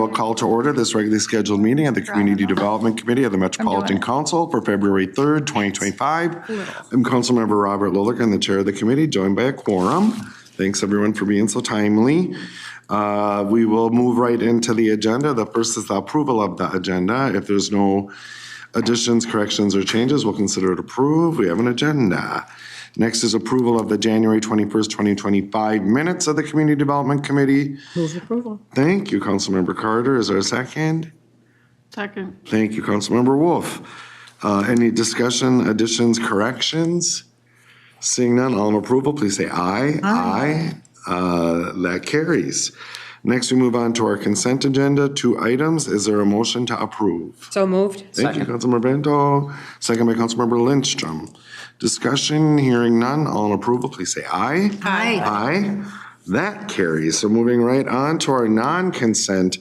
will call to order this regularly scheduled meeting of the Community Development Committee of the Metropolitan Council for February 3rd, 2025. I'm Councilmember Robert Lilligan, the chair of the committee, joined by a quorum. Thanks everyone for being so timely. We will move right into the agenda. The first is the approval of the agenda. If there's no additions, corrections, or changes, we'll consider it approved. We have an agenda. Next is approval of the January 21st, 2025 minutes of the Community Development Committee. Move approval. Thank you, Councilmember Carter. Is there a second? Second. Thank you, Councilmember Wolf. Any discussion, additions, corrections? Seeing none, all in approval, please say aye. Aye. That carries. Next, we move on to our consent agenda. 2 items. Is there a motion to approve? So moved. Thank you, Councilmember Bento. Second by Councilmember Lindstrom. Discussion, hearing none, all in approval, please say aye. Aye. Aye. That carries. So moving right on to our non-consent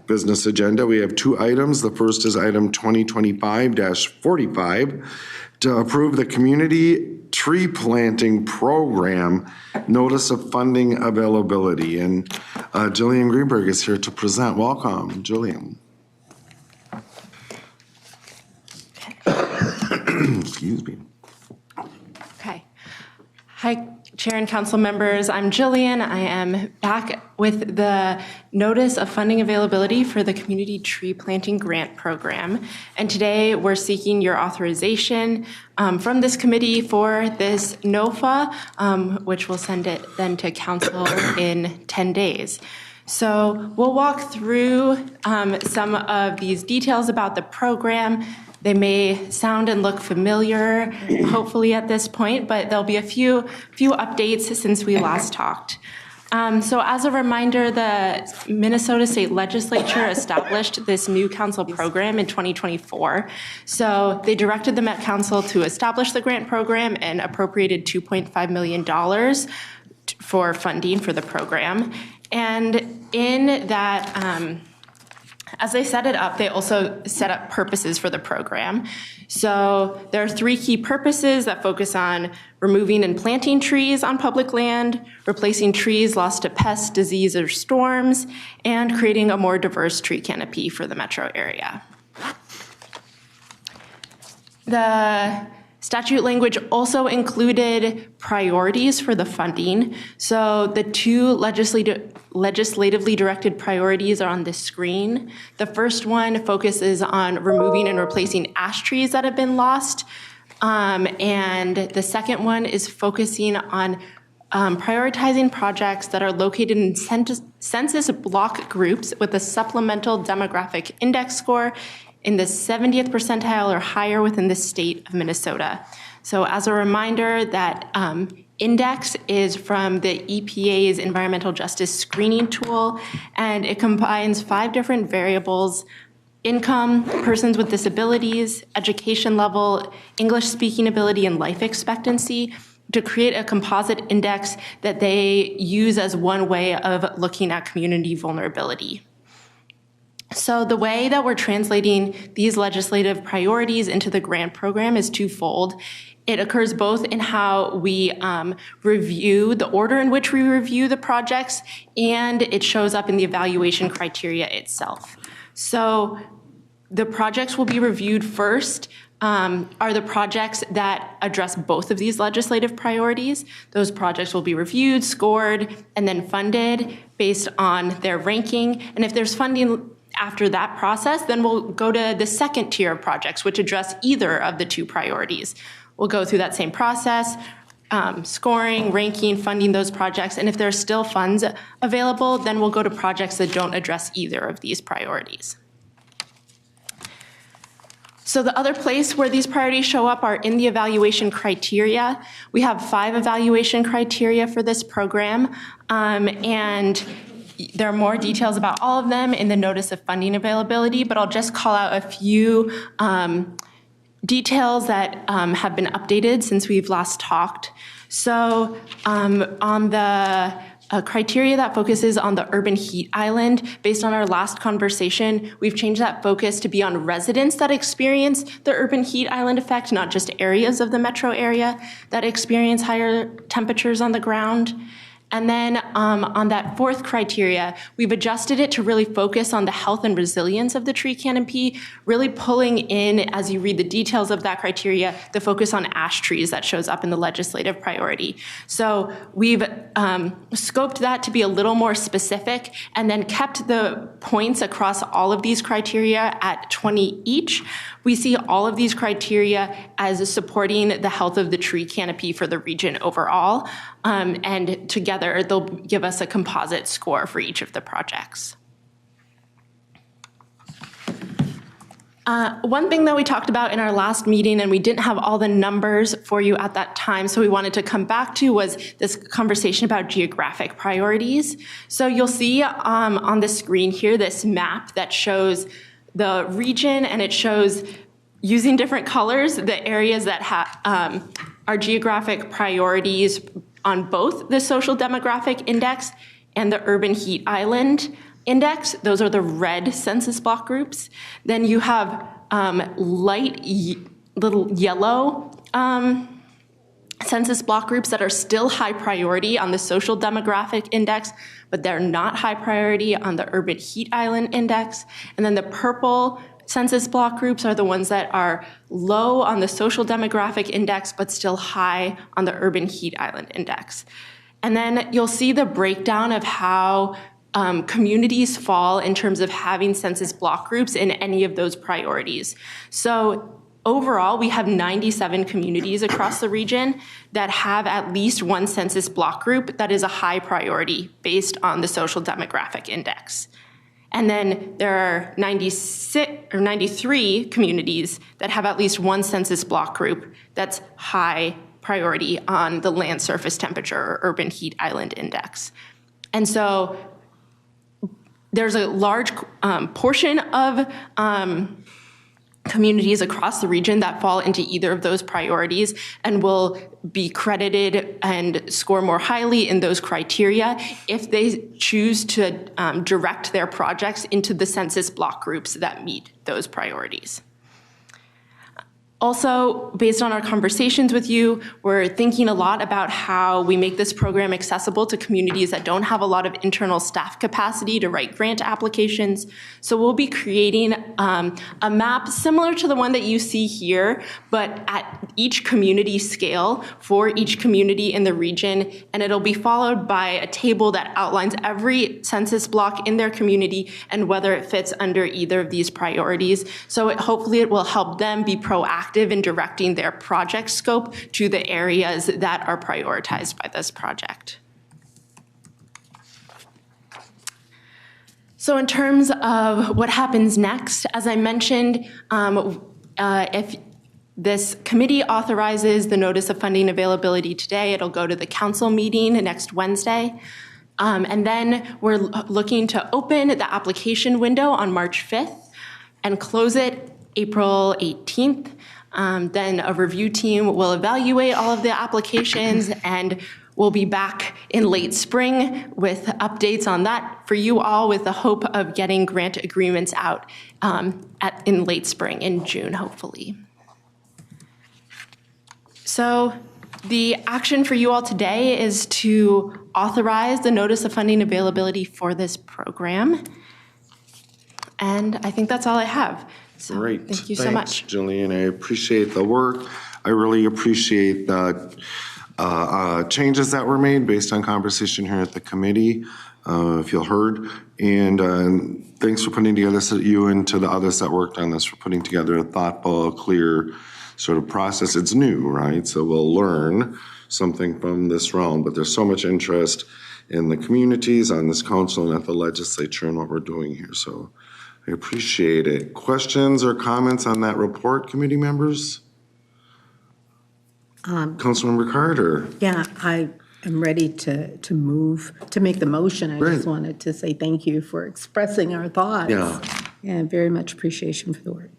business agenda, we have 2 items. The first is item 2025-45 to approve the community tree planting program notice of funding availability. And Gillian Greenberg is here to present. Welcome, Gillian. Excuse me. Okay. Hi, Chair and Council members. I'm Gillian. I am back with the Notice of Funding Availability for the Community Tree Planting Grant Program. And today we're seeking your authorization from this committee for this NOFA, which will send it then to Council in 10 days. So we'll walk through some of these details about the program. They may sound and look familiar, hopefully at this point, but there'll be a few updates since we last talked. So as a reminder, the Minnesota State Legislature established this new council program in 2024. So they directed the Met Council to establish the grant program and appropriated $2.5 million for funding for the program. And in that, as they set it up, they also set up purposes for the program. So there are 3 key purposes that focus on removing and planting trees on public land, replacing trees lost to pests, disease, or storms, and creating a more diverse tree canopy for the metro area. The statute language also included priorities for the funding. So the 2 legislatively directed priorities are on this screen. The first one focuses on removing and replacing ash trees that have been lost. And the second one is focusing on prioritizing projects that are located in census block groups with a supplemental demographic index score in the 70th percentile or higher within the state of Minnesota. So as a reminder, that index is from the EPA's Environmental Justice Screening Tool, and it combines 5 different variables: income, persons with disabilities, education level, English speaking ability, and life expectancy, to create a composite index that they use as one way of looking at community vulnerability. So the way that we're translating these legislative priorities into the grant program is twofold. It occurs both in how we review, the order in which we review the projects, and it shows up in the evaluation criteria itself. So the projects will be reviewed first are the projects that address both of these legislative priorities. Those projects will be reviewed, scored, and then funded based on their ranking. And if there's funding after that process, then we'll go to the second tier of projects, which address either of the 2 priorities. We'll go through that same process, scoring, ranking, funding those projects, and if there's still funds available, then we'll go to projects that don't address either of these priorities. So the other place where these priorities show up are in the evaluation criteria. We have 5 evaluation criteria for this program, and there are more details about all of them in the Notice of Funding Availability, but I'll just call out a few details that have been updated since we've last talked. So on the criteria that focuses on the urban heat island, based on our last conversation, we've changed that focus to be on residents that experience the urban heat island effect, not just areas of the metro area that experience higher temperatures on the ground. And then on that fourth criteria, we've adjusted it to really focus on the health and resilience of the tree canopy, really pulling in, as you read the details of that criteria, the focus on ash trees that shows up in the legislative priority. So we've scoped that to be a little more specific and then kept the points across all of these criteria at 20 each. We see all of these criteria as supporting the health of the tree canopy for the region overall, and together they'll give us a composite score for each of the projects. One thing that we talked about in our last meeting, and we didn't have all the numbers for you at that time, so we wanted to come back to, was this conversation about geographic priorities. So you'll see on the screen here this map that shows the region, and it shows, using different colors, the areas that are geographic priorities on both the social demographic index and the urban heat island index. Those are the red census block groups. Then you have little yellow census block groups that are still high priority on the social demographic index, but they're not high priority on the urban heat island index. And then the purple census block groups are the ones that are low on the social demographic index, but still high on the urban heat island index. And then you'll see the breakdown of how communities fall in terms of having census block groups in any of those priorities. So overall, we have 97 communities across the region that have at least one census block group that is a high priority based on the social demographic index. And then there are 93 communities that have at least one census block group that's high priority on the land surface temperature or urban heat island index. And so there's a large portion of communities across the region that fall into either of those priorities and will be credited and score more highly in those criteria if they choose to direct their projects into the census block groups that meet those priorities. Also, based on our conversations with you, we're thinking a lot about how we make this program accessible to communities that don't have a lot of internal staff capacity to write grant applications. So we'll be creating a map similar to the one that you see here, but at each community scale for each community in the region, and it'll be followed by a table that outlines every census block in their community and whether it fits under either of these priorities. So hopefully it will help them be proactive in directing their project scope to the areas that are prioritized by this project. So in terms of what happens next, as I mentioned, if this committee authorizes the notice of funding availability today, it'll go to the council meeting next Wednesday. And then we're looking to open the application window on March 5th and close it April 18th. Then a review team will evaluate all of the applications, and we'll be back in late spring with updates on that for you all, with the hope of getting grant agreements out in late spring, in June, hopefully. So the action for you all today is to authorize the notice of funding availability for this program. And I think that's all I have. So Great. Thank you so much. Thanks, Gillian. I appreciate the work. I really appreciate the changes that were made based on conversation here at the committee. Feel heard. And thanks for putting together, you and to the others that worked on this, for putting together a thoughtful, clear sort of process. It's new, right? So we'll learn something from this round, but there's so much interest in the communities, on this council, and at the legislature, and what we're doing here. So I appreciate it. Questions or comments on that report, committee members? Councilmember Carter. Yeah, I am ready to move, to make the motion. I Great. just wanted to say thank you for expressing our thoughts. Yeah. And very much appreciation for the work.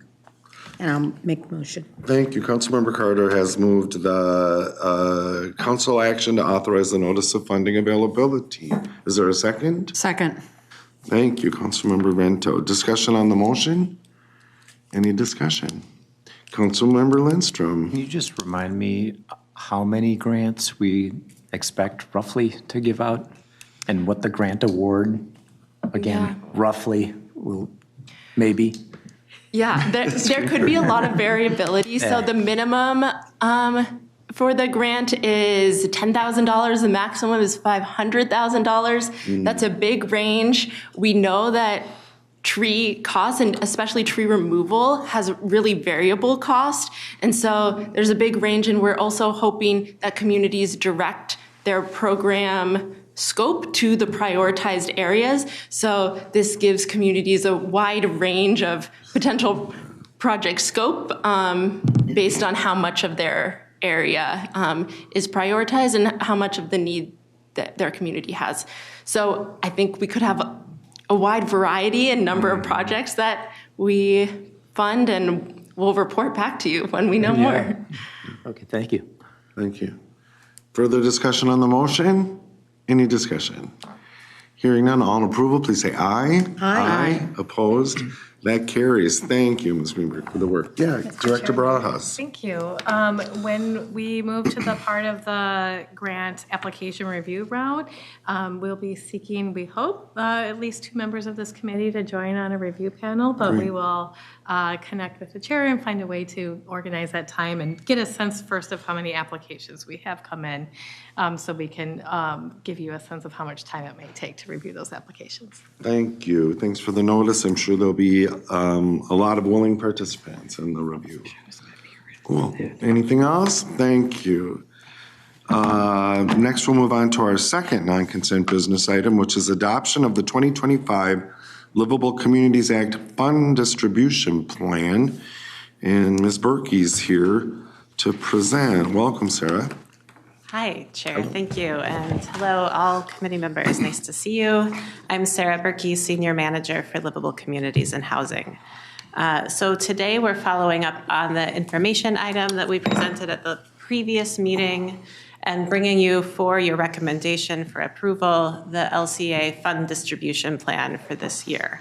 And I'll make the motion. Thank you. Councilmember Carter has moved the council action to authorize the notice of funding availability. Is there a second? Second. Thank you, Councilmember Vento. Discussion on the motion? Any discussion? Councilmember Lindstrom. Can you just remind me how many grants we expect roughly to give out? And what the grant award, again, roughly will maybe? Yeah, there could be a lot of variability. So Yeah. the minimum for the grant is $10,000. The maximum is $500,000. That's a big range. We know that tree costs, and especially tree removal, has really variable cost. And so there's a big range, and we're also hoping that communities direct their program scope to the prioritized areas. So this gives communities a wide range of potential project scope based on how much of their area is prioritized and how much of the need that their community has. So I think we could have a wide variety and number of projects that we fund, and we'll report back to you when we know more. Okay, thank you. Thank you. Further discussion on the motion? Any discussion? Hearing none, all in approval, please say aye. Aye. Opposed? That carries. Thank you, Ms. Greenberg, for the work. Yeah, Director Barajas. Thank you. When we move to the part of the grant application review round, we'll be seeking, we hope, at least 2 members of this committee to join on a review panel, but we will connect with the chair and find a way to organize that time and get a sense first of how many applications we have come in, so we can give you a sense of how much time it may take to review those applications. Thank you. Thanks for the notice. I'm sure there'll be a lot of willing participants in the review. Cool. Anything else? Thank you. Next, we'll move on to our second non-consent business item, which is adoption of the 2025 Livable Communities Act Fund Distribution Plan. And Ms. Berke's here to present. Welcome, Sarah. Hi, Chair. Thank you. And hello, all committee members. Nice to see you. I'm Sarah Berke, Senior Manager for Livable Communities and Housing. So today we're following up on the information item that we presented at the previous meeting and bringing you for your recommendation for approval the LCA Fund Distribution Plan for this year.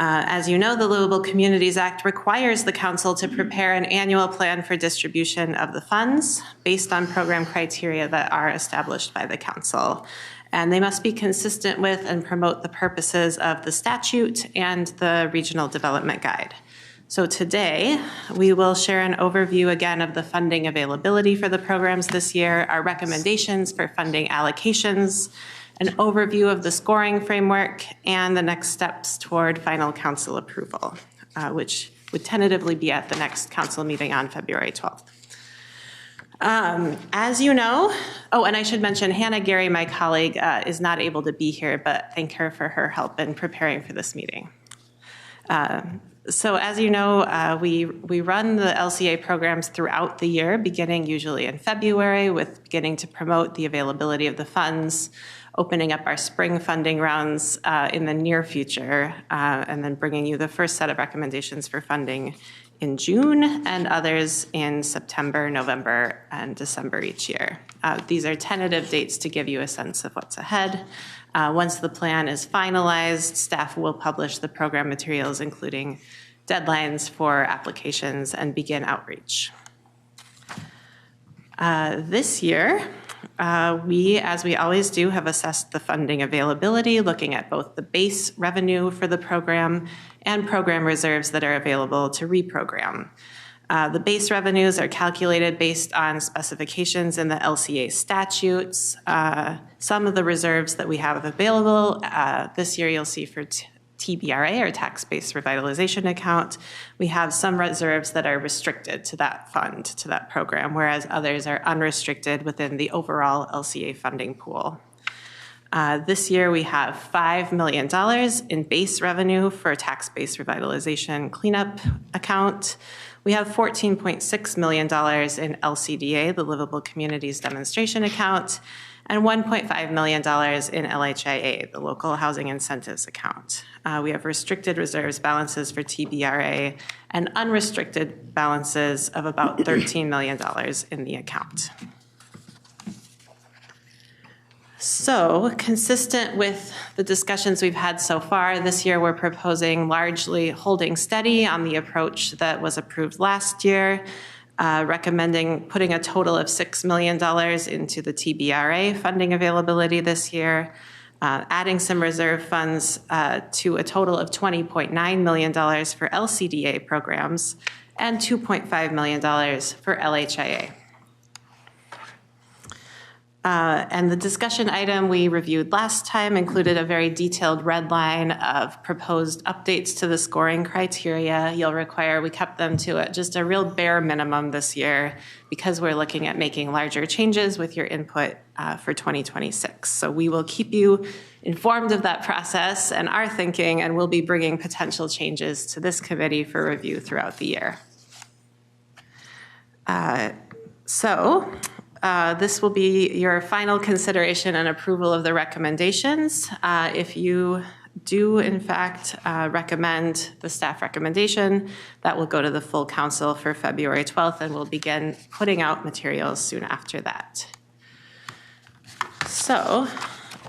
As you know, the Livable Communities Act requires the council to prepare an annual plan for distribution of the funds based on program criteria that are established by the council. And they must be consistent with and promote the purposes of the statute and the Regional Development Guide. So today, we will share an overview again of the funding availability for the programs this year, our recommendations for funding allocations, an overview of the scoring framework, and the next steps toward final council approval, which would tentatively be at the next council meeting on February 12th. As you know, and I should mention Hannah Gary, my colleague, is not able to be here, but thank her for her help in preparing for this meeting. So as you know, we run the LCA programs throughout the year, beginning usually in February, with beginning to promote the availability of the funds, opening up our spring funding rounds in the near future, and then bringing you the first set of recommendations for funding in June and others in September, November, and December each year. These are tentative dates to give you a sense of what's ahead. Once the plan is finalized, staff will publish the program materials, including deadlines for applications, and begin outreach. This year, we, as we always do, have assessed the funding availability, looking at both the base revenue for the program and program reserves that are available to reprogram. The base revenues are calculated based on specifications in the LCA statutes. Some of the reserves that we have available this year, you'll see for TBRA, or tax-based revitalization account, we have some reserves that are restricted to that fund, to that program, whereas others are unrestricted within the overall LCA funding pool. This year we have $5 million in base revenue for tax-based revitalization cleanup account. We have $14.6 million in LCDA, the Livable Communities Demonstration Account, and $1.5 million in LHIA, the Local Housing Incentives Account. We have restricted reserves balances for TBRA and unrestricted balances of about $13 million in the account. So, consistent with the discussions we've had so far, this year we're proposing largely holding steady on the approach that was approved last year. recommending putting a total of $6 million into the TBRA funding availability this year, adding some reserve funds to a total of $20.9 million for LCDA programs and $2.5 million for LHIA. And the discussion item we reviewed last time included a very detailed red line of proposed updates to the scoring criteria. You'll require we kept them to just a real bare minimum this year because we're looking at making larger changes with your input for 2026. So we will keep you informed of that process and our thinking, and we'll be bringing potential changes to this committee for review throughout the year. This will be your final consideration and approval of the recommendations. If you do, in fact, recommend the staff recommendation, that will go to the full council for February 12th, and we'll begin putting out materials soon after that. So,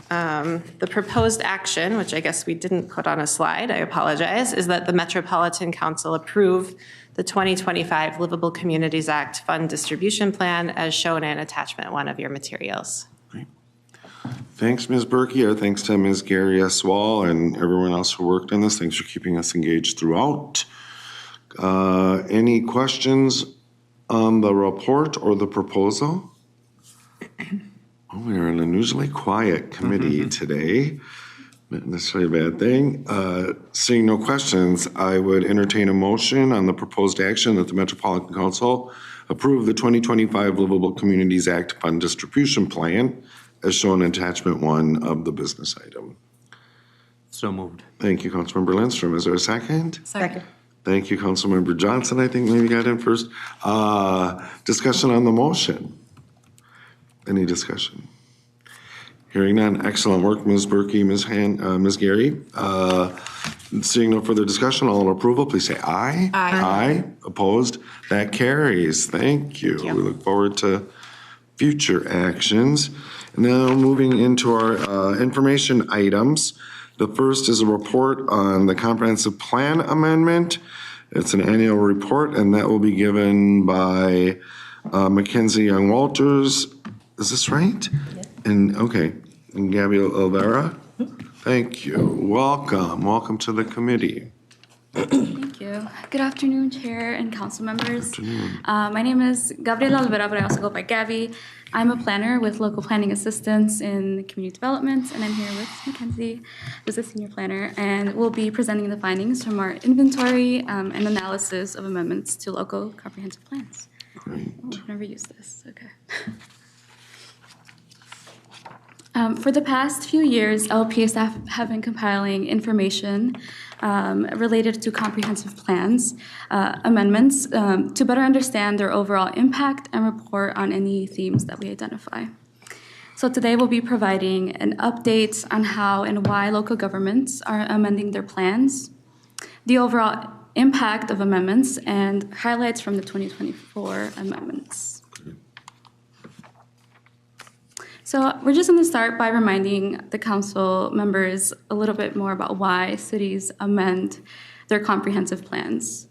the proposed action, which I guess we didn't put on a slide, I apologize, is that the Metropolitan Council approve the 2025 Livable Communities Act Fund Distribution Plan as shown in attachment 1 of your materials. Great. Thanks, Ms. Berke. Our thanks to Ms. Gary S. Wall and everyone else who worked on this. Thanks for keeping us engaged throughout. Any questions on the report or the proposal? Oh, we are an unusually quiet committee today. Not necessarily a bad thing. Seeing no questions, I would entertain a motion on the proposed action that the Metropolitan Council approve the 2025 Livable Communities Act Fund Distribution Plan as shown in attachment 1 of the business item. So moved. Thank you, Councilmember Lindstrom. Is there a second? Second. Thank you, Councilmember Johnson. I think maybe got in first. Discussion on the motion. Any discussion? Hearing none. Excellent work, Ms. Berke, Ms. Gary. Seeing no further discussion, all in approval, please say aye. Aye. Aye. Opposed? That carries. Thank you. We look forward to future actions. And now moving into our information items. The first is a report on the comprehensive plan amendment. It's an annual report, and that will be given by Mackenzie Young Walters. Is this right? Yeah. And okay, and Gaby Olvera. Thank you. Welcome to the committee. Thank you. Good afternoon, Chair and council members. My name is Gabriela Olvera, but I also go by Gaby. I'm a planner with local planning assistance in community development, and I'm here with Mackenzie, who's a senior planner, and we'll be presenting the findings from our inventory and analysis of amendments to local comprehensive plans. Great. Oh, I've never used this. Okay. For the past few years, LPA staff have been compiling information related to comprehensive plans, amendments, to better understand their overall impact and report on any themes that we identify. So today we'll be providing an update on how and why local governments are amending their plans, the overall impact of amendments, and highlights from the 2024 amendments. So we're just going to start by reminding the council members a little bit more about why cities amend their comprehensive plans.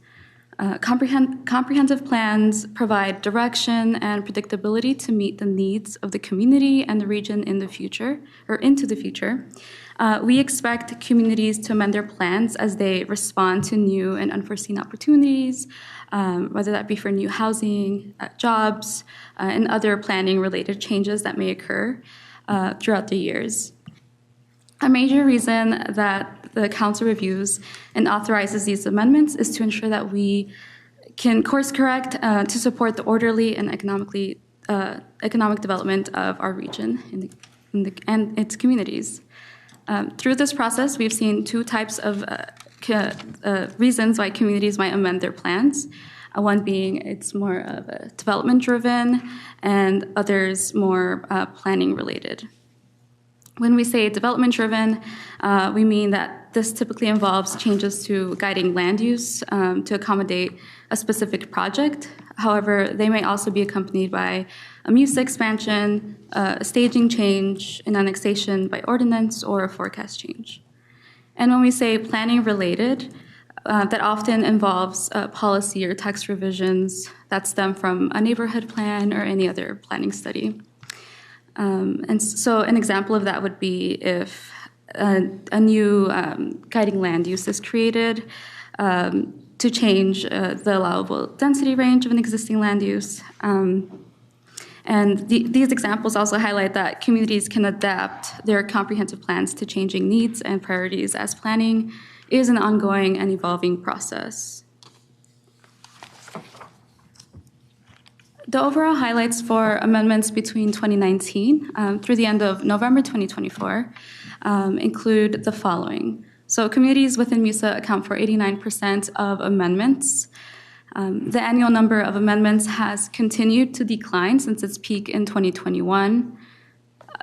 Comprehensive plans provide direction and predictability to meet the needs of the community and the region in the future, or into the future. We expect communities to amend their plans as they respond to new and unforeseen opportunities, whether that be for new housing, jobs, and other planning-related changes that may occur throughout the years. A major reason that the council reviews and authorizes these amendments is to ensure that we can course correct to support the orderly and economic development of our region and its communities. Through this process, we've seen two types of reasons why communities might amend their plans. One being it's more of a development-driven, and others more planning-related. When we say development-driven, we mean that this typically involves changes to guiding land use to accommodate a specific project. However, they may also be accompanied by a MUSA expansion, a staging change, an annexation by ordinance, or a forecast change. And when we say planning-related, that often involves policy or text revisions that stem from a neighborhood plan or any other planning study. And so an example of that would be if a new guiding land use is created to change the allowable density range of an existing land use. And these examples also highlight that communities can adapt their comprehensive plans to changing needs and priorities, as planning is an ongoing and evolving process. The overall highlights for amendments between 2019 through the end of November 2024 include the following. So communities within MUSA account for 89% of amendments. The annual number of amendments has continued to decline since its peak in 2021.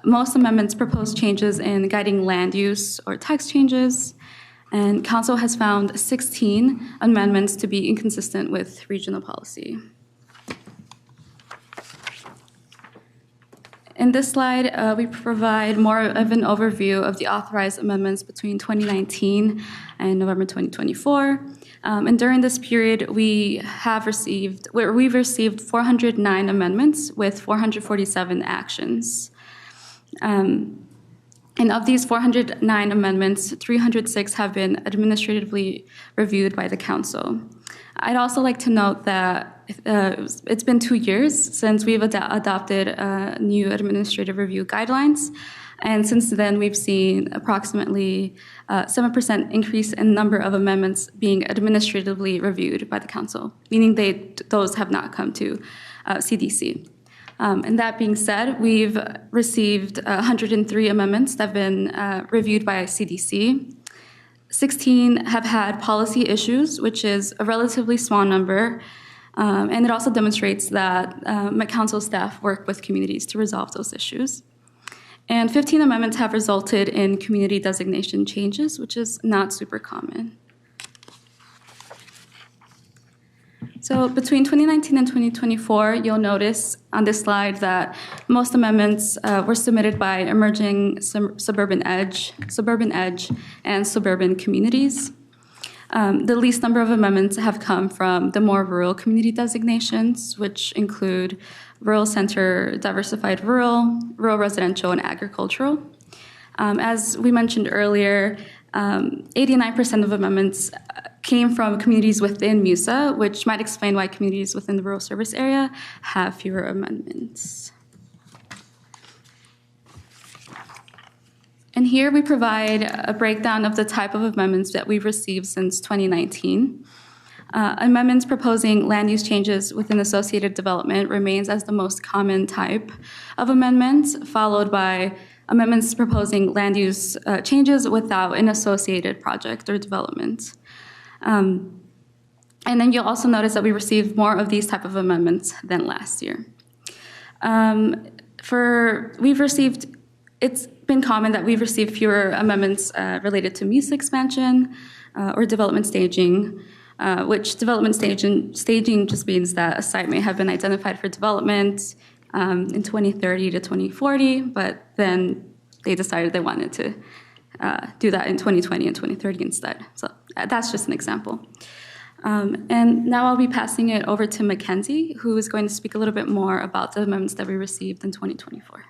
Most amendments propose changes in guiding land use or text changes, and Council has found 16 amendments to be inconsistent with regional policy. In this slide, we provide more of an overview of the authorized amendments between 2019 and November 2024. And during this period, we've received 409 amendments with 447 actions. And of these 409 amendments, 306 have been administratively reviewed by the Council. I'd also like to note that it's been 2 years since we've adopted new administrative review guidelines. And since then, we've seen approximately 7% increase in number of amendments being administratively reviewed by the Council, meaning those have not come to CDC. And that being said, we've received 103 amendments that have been reviewed by CDC. 16 have had policy issues, which is a relatively small number. And it also demonstrates that Council staff work with communities to resolve those issues. And 15 amendments have resulted in community designation changes, which is not super common. So between 2019 and 2024, you'll notice on this slide that most amendments were submitted by emerging suburban edge, and suburban communities. The least number of amendments have come from the more rural community designations, which include rural center, diversified rural, rural residential, and agricultural. As we mentioned earlier, 89% of amendments came from communities within MUSA, which might explain why communities within the rural service area have fewer amendments. And here we provide a breakdown of the type of amendments that we've received since 2019. Amendments proposing land use changes within associated development remains as the most common type of amendments, followed by amendments proposing land use changes without an associated project or development. And then you'll also notice that we received more of these type of amendments than last year. It's been common that we've received fewer amendments related to MUSA expansion or development staging, which development staging just means that a site may have been identified for development in 2030 to 2040, but then they decided they wanted to do that in 2020 and 2030 instead. So that's just an example. And now I'll be passing it over to Mackenzie, who is going to speak a little bit more about the amendments that we received in 2024.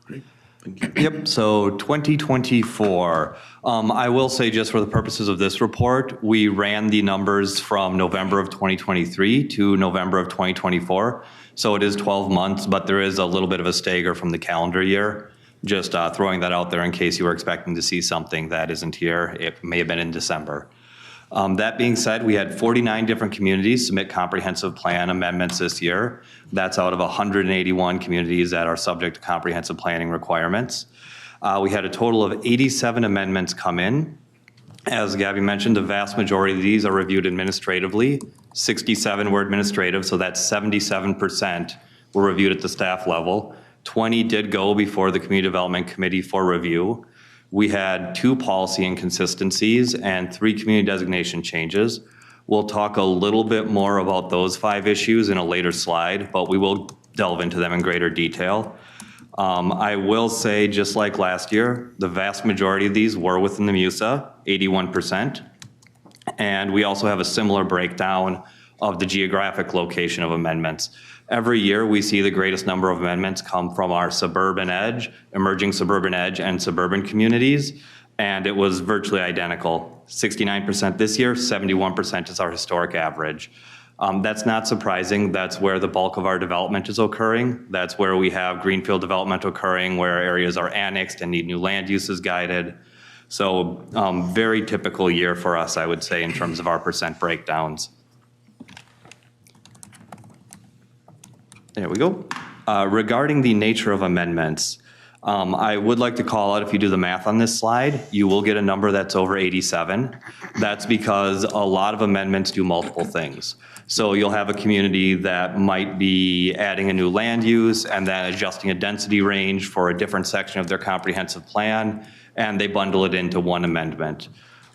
Great. Thank you. Yep, so 2024, I will say just for the purposes of this report, we ran the numbers from November of 2023 to November of 2024. So it is 12 months, but there is a little bit of a stagger from the calendar year. Just throwing that out there in case you were expecting to see something that isn't here. It may have been in December. That being said, we had 49 different communities submit comprehensive plan amendments this year. That's out of 181 communities that are subject to comprehensive planning requirements. We had a total of 87 amendments come in. As Gaby mentioned, the vast majority of these are reviewed administratively. 67 were administrative, so that's 77% were reviewed at the staff level. 20 did go before the Community Development Committee for review. We had 2 policy inconsistencies and 3 community designation changes. We'll talk a little bit more about those 5 issues in a later slide, but we will delve into them in greater detail. I will say, just like last year, the vast majority of these were within the MUSA, 81%. And we also have a similar breakdown of the geographic location of amendments. Every year, we see the greatest number of amendments come from our suburban edge, emerging suburban edge, and suburban communities, and it was virtually identical. 69% this year, 71% is our historic average. That's not surprising. That's where the bulk of our development is occurring. That's where we have greenfield development occurring, where areas are annexed and need new land uses guided. So very typical year for us, I would say, in terms of our percent breakdowns. There we go. Regarding the nature of amendments, I would like to call out, if you do the math on this slide, you will get a number that's over 87. That's because a lot of amendments do multiple things. So you'll have a community that might be adding a new land use and then adjusting a density range for a different section of their comprehensive plan, and they bundle it into one amendment.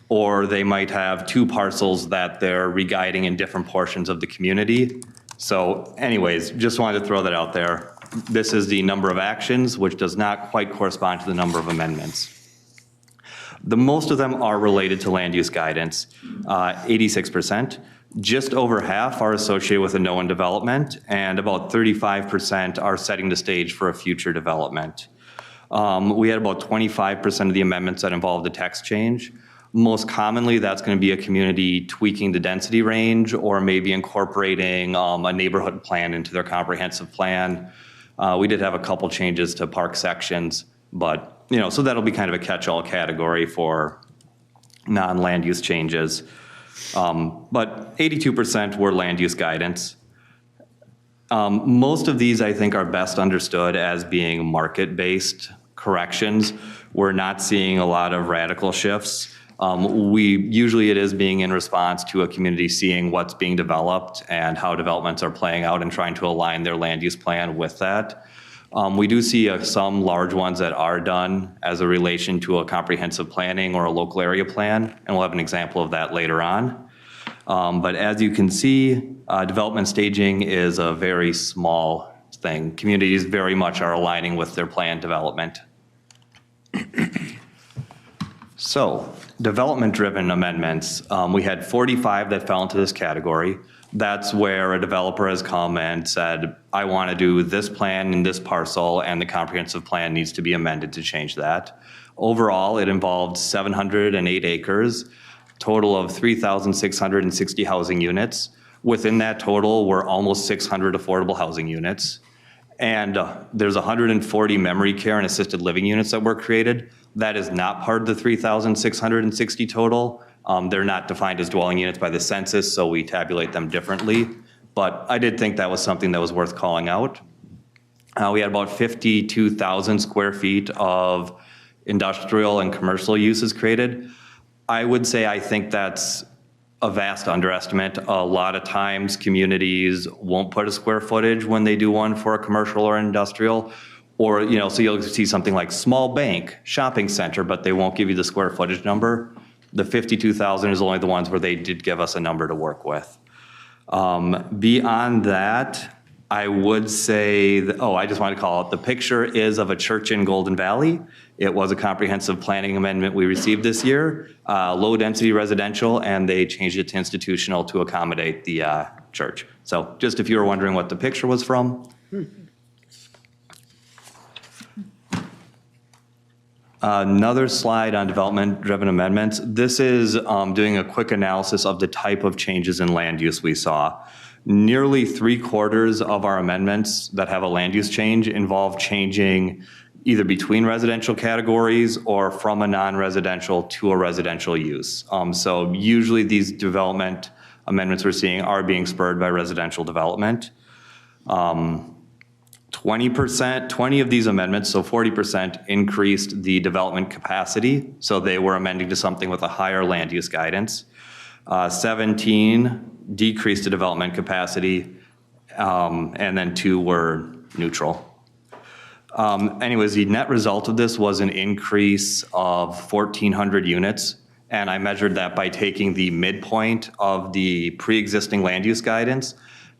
Or they might have two parcels that they're re-guiding in different portions of the community. So anyways, just wanted to throw that out there. This is the number of actions, which does not quite correspond to the number of amendments. Most of them are related to land use guidance, 86%. Just over half are associated with a no in development, and about 35% are setting the stage for a future development. We had about 25% of the amendments that involved a text change. Most commonly, that's going to be a community tweaking the density range or maybe incorporating a neighborhood plan into their comprehensive plan. We did have a couple changes to park sections, but so that'll be kind of a catch-all category for non-land use changes. But 82% were land use guidance. Most of these, I think, are best understood as being market-based corrections. We're not seeing a lot of radical shifts. Usually it is being in response to a community seeing what's being developed and how developments are playing out and trying to align their land use plan with that. We do see some large ones that are done as a relation to a comprehensive planning or a local area plan, and we'll have an example of that later on. But as you can see, development staging is a very small thing. Communities very much are aligning with their planned development. So, development-driven amendments, we had 45 that fell into this category. That's where a developer has come and said, I want to do this plan in this parcel, and the comprehensive plan needs to be amended to change that. Overall, it involved 708 acres, total of 3,660 housing units. Within that total were almost 600 affordable housing units. And there's 140 memory care and assisted living units that were created. That is not part of the 3,660 total. They're not defined as dwelling units by the census, so we tabulate them differently. But I did think that was something that was worth calling out. We had about 52,000 square feet of industrial and commercial uses created. I would say I think that's a vast underestimate. A lot of times communities won't put a square footage when they do one for a commercial or industrial. Or, so you'll see something like small bank, shopping center, but they won't give you the square footage number. The 52,000 is only the ones where they did give us a number to work with. Beyond that, I would say, I just want to call it, the picture is of a church in Golden Valley. It was a comprehensive planning amendment we received this year, low density residential, and they changed it to institutional to accommodate the church. So just if you were wondering what the picture was from. Another slide on development-driven amendments. This is doing a quick analysis of the type of changes in land use we saw. Nearly 3/4 of our amendments that have a land use change involve changing either between residential categories or from a non-residential to a residential use. So usually these development amendments we're seeing are being spurred by residential development. 20% of these amendments, so 40%, increased the development capacity. So they were amending to something with a higher land use guidance. 17 decreased the development capacity, and then 2 were neutral. Anyways, the net result of this was an increase of 1,400 units. And I measured that by taking the midpoint of the pre-existing land use guidance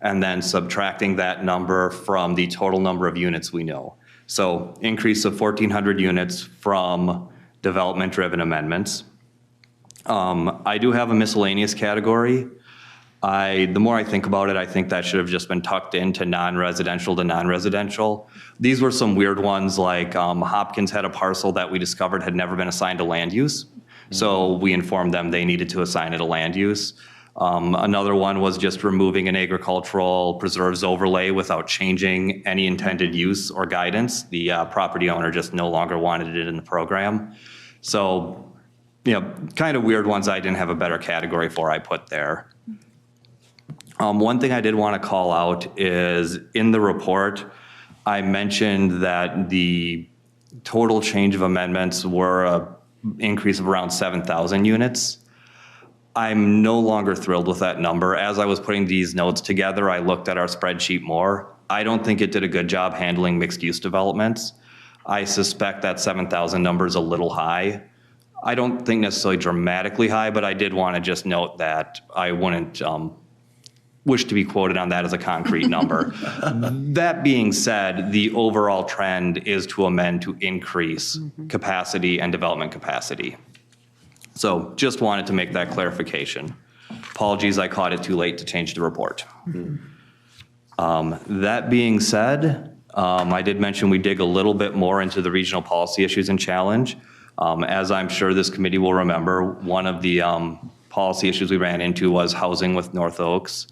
and then subtracting that number from the total number of units we know. So increase of 1,400 units from development-driven amendments. I do have a miscellaneous category. The more I think about it, I think that should have just been tucked into non-residential to non-residential. These were some weird ones, like Hopkins had a parcel that we discovered had never been assigned to land use. So we informed them they needed to assign it a land use. Another one was just removing an agricultural preserves overlay without changing any intended use or guidance. The property owner just no longer wanted it in the program. So, kind of weird ones I didn't have a better category for, I put there. One thing I did want to call out is in the report, I mentioned that the total change of amendments were an increase of around 7,000 units. I'm no longer thrilled with that number. As I was putting these notes together, I looked at our spreadsheet more. I don't think it did a good job handling mixed-use developments. I suspect that 7,000 number is a little high. I don't think necessarily dramatically high, but I did want to just note that I wouldn't wish to be quoted on that as a concrete number. That being said, the overall trend is to amend to increase capacity and development capacity. So just wanted to make that clarification. Apologies, I caught it too late to change the report. That being said, I did mention we dig a little bit more into the regional policy issues and challenge. As I'm sure this committee will remember, one of the policy issues we ran into was housing with North Oaks.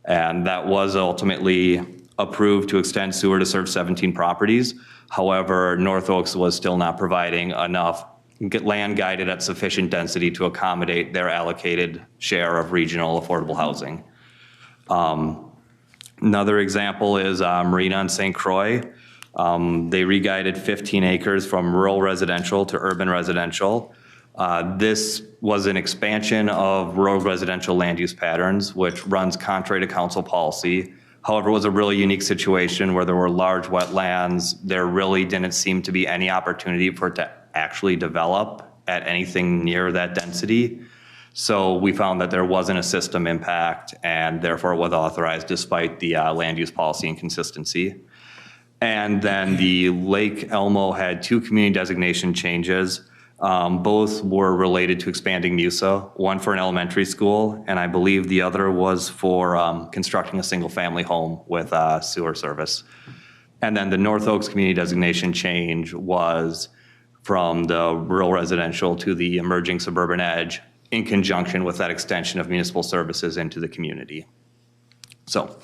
And that was ultimately approved to extend sewer to serve 17 properties. However, North Oaks was still not providing enough land guided at sufficient density to accommodate their allocated share of regional affordable housing. Another example is Marina and St. Croix. They re-guided 15 acres from rural residential to urban residential. This was an expansion of rural residential land use patterns, which runs contrary to council policy. However, it was a really unique situation where there were large wetlands. There really didn't seem to be any opportunity for it to actually develop at anything near that density. So we found that there wasn't a system impact, and therefore it was authorized despite the land use policy inconsistency. And then the Lake Elmo had 2 community designation changes. Both were related to expanding MUSA, one for an elementary school, and I believe the other was for constructing a single-family home with sewer service. And then the North Oaks community designation change was from the rural residential to the emerging suburban edge in conjunction with that extension of municipal services into the community. So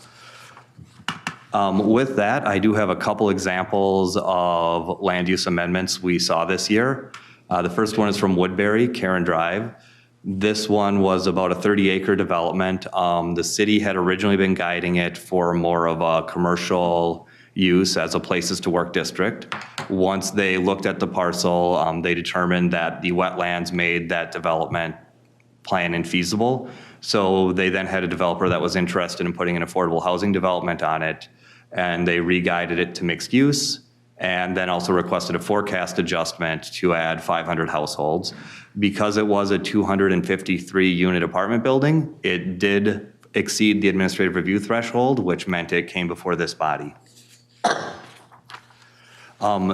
with that, I do have a couple examples of land use amendments we saw this year. The first one is from Woodbury, Karen Drive. This one was about a 30-acre development. The city had originally been guiding it for more of a commercial use as a places to work district. Once they looked at the parcel, they determined that the wetlands made that development plan infeasible. So they then had a developer that was interested in putting an affordable housing development on it, and they re-guided it to mixed use, and then also requested a forecast adjustment to add 500 households. Because it was a 253-unit apartment building, it did exceed the administrative review threshold, which meant it came before this body.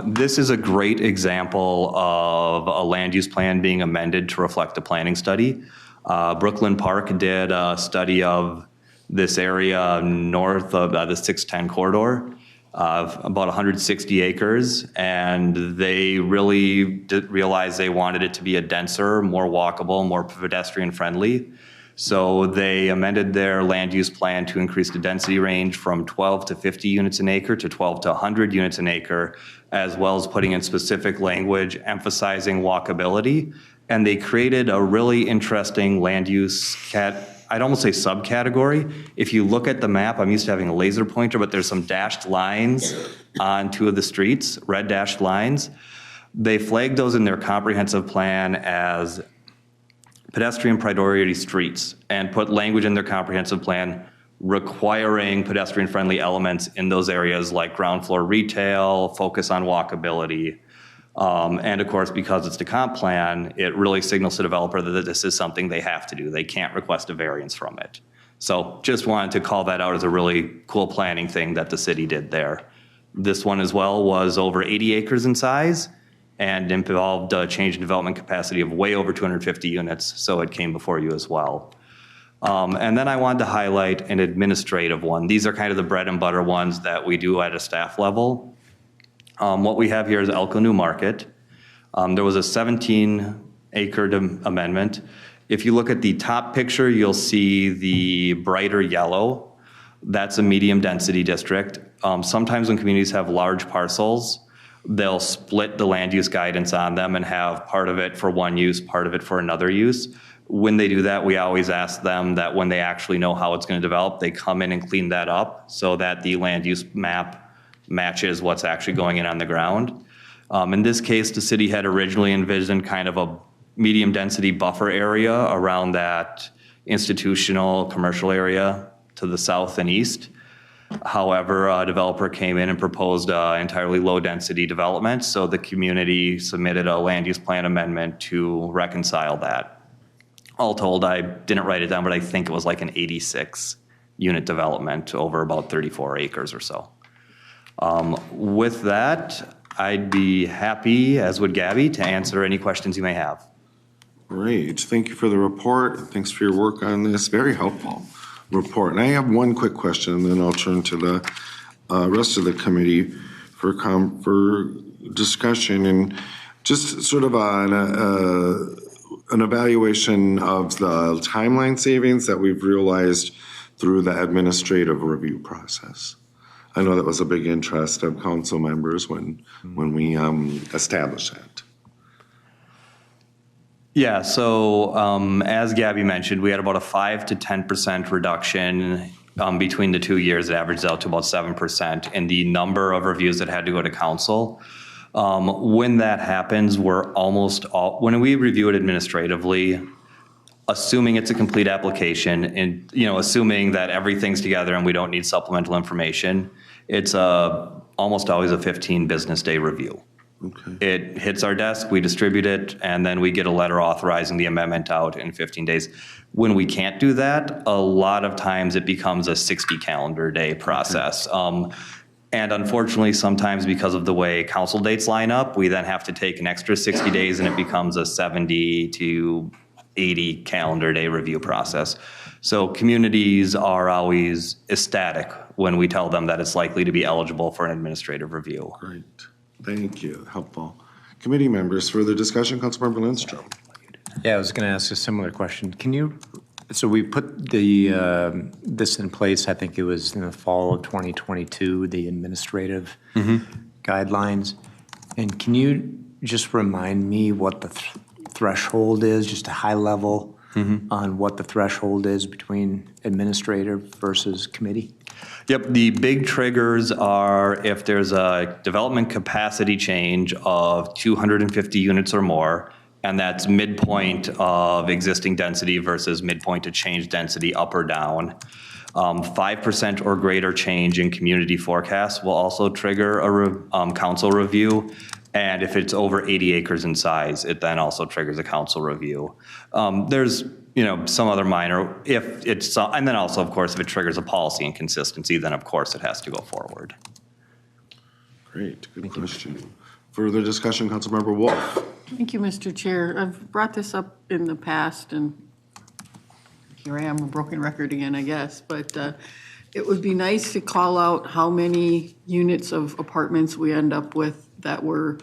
This is a great example of a land use plan being amended to reflect a planning study. Brooklyn Park did a study of this area north of the 610 corridor. Of about 160 acres, and they really realized they wanted it to be a denser, more walkable, more pedestrian friendly. So they amended their land use plan to increase the density range from 12 to 50 units an acre to 12 to 100 units an acre, as well as putting in specific language emphasizing walkability. And they created a really interesting land use I'd almost say subcategory. If you look at the map, I'm used to having a laser pointer, but there's some dashed lines on 2 of the streets, red dashed lines. They flagged those in their comprehensive plan as pedestrian priority streets and put language in their comprehensive plan requiring pedestrian-friendly elements in those areas like ground floor retail, focus on walkability. And of course, because it's the comp plan, it really signals to the developer that this is something they have to do. They can't request a variance from it. So just wanted to call that out as a really cool planning thing that the city did there. This one as well was over 80 acres in size, and involved a change in development capacity of way over 250 units, so it came before you as well. And then I wanted to highlight an administrative one. These are kind of the bread and butter ones that we do at a staff level. What we have here is Elko New Market. There was a 17-acre amendment. If you look at the top picture, you'll see the brighter yellow. That's a medium density district. Sometimes when communities have large parcels, they'll split the land use guidance on them and have part of it for one use, part of it for another use. When they do that, we always ask them that when they actually know how it's going to develop, they come in and clean that up so that the land use map matches what's actually going in on the ground. In this case, the city had originally envisioned kind of a medium density buffer area around that institutional commercial area to the south and east. However, a developer came in and proposed entirely low density development, so the community submitted a land use plan amendment to reconcile that. All told, I didn't write it down, but I think it was like an 86 unit development over about 34 acres or so. With that, I'd be happy, as would Gaby, to answer any questions you may have. Great. Thank you for the report. Thanks for your work on this. Very helpful report. And I have one quick question, and then I'll turn to the rest of the committee for discussion and just sort of an evaluation of the timeline savings that we've realized through the administrative review process. I know that was a big interest of council members when we established that. Yeah, so as Gaby mentioned, we had about a 5 to 10% reduction between the 2 years. It averaged out to about 7% in the number of reviews that had to go to council. When that happens, when we review it administratively, assuming it's a complete application and, assuming that everything's together and we don't need supplemental information, it's almost always a 15 business day review. Okay. It hits our desk, we distribute it, and then we get a letter authorizing the amendment out in 15 days. When we can't do that, a lot of times it becomes a 60 calendar day process. And unfortunately, sometimes because of the way council dates line up, we then have to take an extra 60 days and it becomes a 70 to 80 calendar day review process. So communities are always ecstatic when we tell them that it's likely to be eligible for an administrative review. Great. Thank you. Helpful. Committee members, further discussion? Councilmember Lindstrom. Yeah, I was going to ask a similar question. So we put this in place, I think it was in the fall of 2022, the administrative guidelines. And can you just remind me what the threshold is, just a high level on what the threshold is between administrative versus committee? Yep, the big triggers are if there's a development capacity change of 250 units or more, and that's midpoint of existing density versus midpoint to change density up or down. 5% or greater change in community forecast will also trigger a council review. And if it's over 80 acres in size, it then also triggers a council review. There's some other minor, and then also, of course, if it triggers a policy inconsistency, then of course it has to go forward. Great, good question. Further discussion, Councilmember Wolf. Thank you, Mr. Chair. I've brought this up in the past, and here I am, a broken record again, I guess. But it would be nice to call out how many units of apartments we end up with that were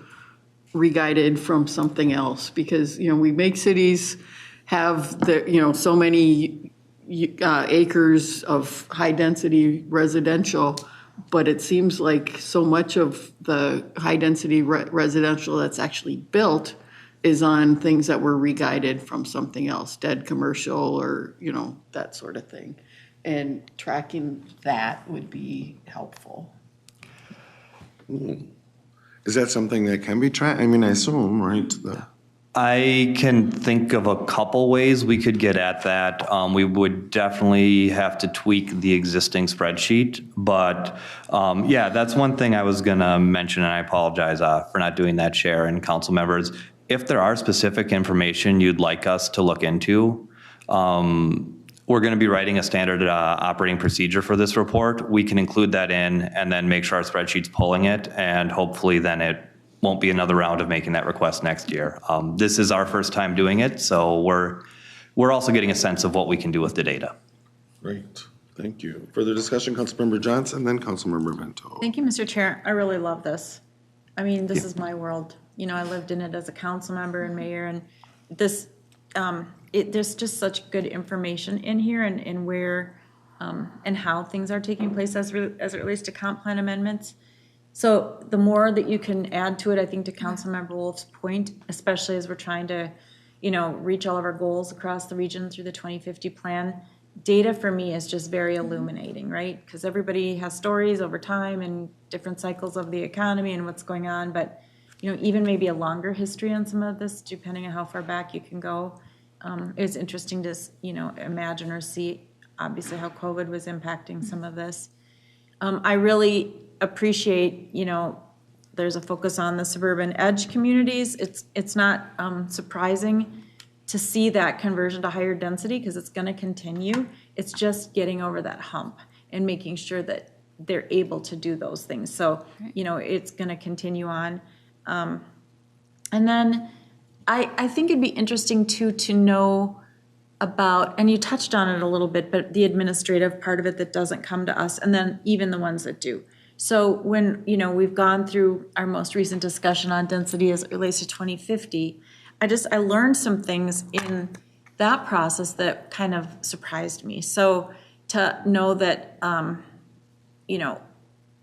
re-guided from something else. Because, we make cities have so many acres of high-density residential, but it seems like so much of the high-density residential that's actually built is on things that were re-guided from something else, dead commercial or, that sort of thing. And tracking that would be helpful. Is that something that can be tracked? I mean, I assume, right? I can think of a couple ways we could get at that. We would definitely have to tweak the existing spreadsheet, but yeah, that's one thing I was gonna mention, and I apologize for not doing that, Chair and council members. If there are specific information you'd like us to look into, we're gonna be writing a standard operating procedure for this report. We can include that in and then make sure our spreadsheet's pulling it, and hopefully then it won't be another round of making that request next year. This is our first time doing it, so we're also getting a sense of what we can do with the data. Great, thank you. Further discussion, Councilmember Johnson, then Councilmember Vento. Thank you, Mr. Chair. I really love this. I mean, this is my world. You know, I lived in it as a council member and mayor, and this, there's just such good information in here and where, and how things are taking place as it relates to comp plan amendments. So the more that you can add to it, I think to Councilmember Wolf's point, especially as we're trying to, you know, reach all of our goals across the region through the 2050 plan, data for me is just very illuminating, right? Because everybody has stories over time and different cycles of the economy and what's going on, but, you know, even maybe a longer history on some of this, depending on how far back you can go. It's interesting to, you know, imagine or see, obviously, how COVID was impacting some of this. I really appreciate, you know, there's a focus on the suburban edge communities. It's not surprising to see that conversion to higher density because it's going to continue. It's just getting over that hump and making sure that they're able to do those things. So, you know, it's going to continue on. And then I think it'd be interesting too to know about, and you touched on it a little bit, but the administrative part of it that doesn't come to us, and then even the ones that do. So when, you know, we've gone through our most recent discussion on density as it relates to 2050, I learned some things in that process that kind of surprised me. So to know that, you know,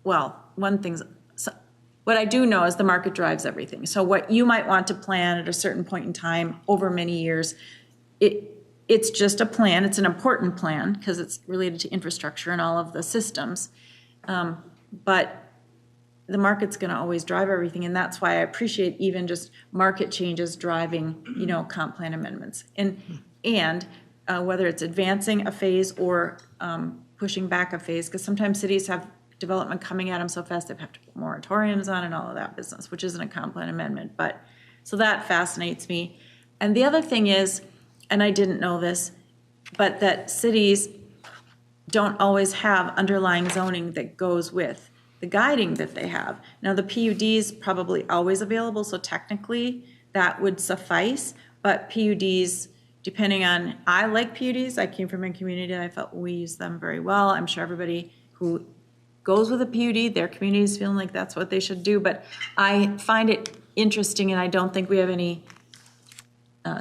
well, one thing's, what I do know is the market drives everything. So what you might want to plan at a certain point in time over many years, it's just a plan. It's an important plan because it's related to infrastructure and all of the systems. But the market's going to always drive everything, and that's why I appreciate even just market changes driving, you know, comp plan amendments. And whether it's advancing a phase or pushing back a phase, because sometimes cities have development coming at them so fast they have to put moratoriums on and all of that business, which isn't a comp plan amendment. But so that fascinates me. And the other thing is, and I didn't know this, but that cities don't always have underlying zoning that goes with the guiding that they have. Now, the PUD is probably always available, so technically that would suffice, but PUDs, depending on, I like PUDs, I came from a community that I felt we use them very well. I'm sure everybody who goes with a PUD, their community is feeling like that's what they should do, but I find it interesting, and I don't think we have any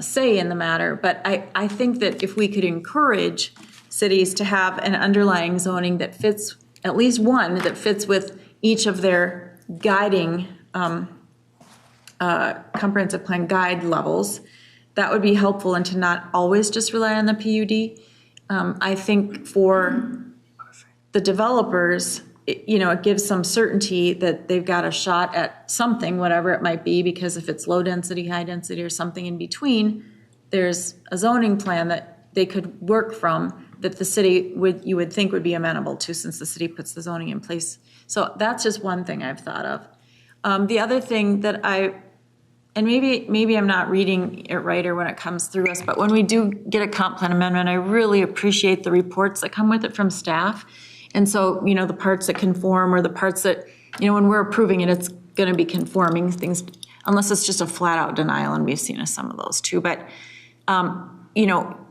say in the matter, but I think that if we could encourage cities to have an underlying zoning that fits, at least one that fits with each of their guiding comprehensive plan guide levels, that would be helpful, and to not always just rely on the PUD. I think for the developers, it gives some certainty that they've got a shot at something, whatever it might be, because if it's low density, high density, or something in between, there's a zoning plan that they could work from that the city you would think would be amenable to, since the city puts the zoning in place. So that's just one thing I've thought of. The other thing that and maybe I'm not reading it right or when it comes through us, but when we do get a comp plan amendment, I really appreciate the reports that come with it from staff. And so, the parts that conform, or the parts that, when we're approving it, it's going to be conforming things, unless it's just a flat out denial, and we've seen some of those too. But,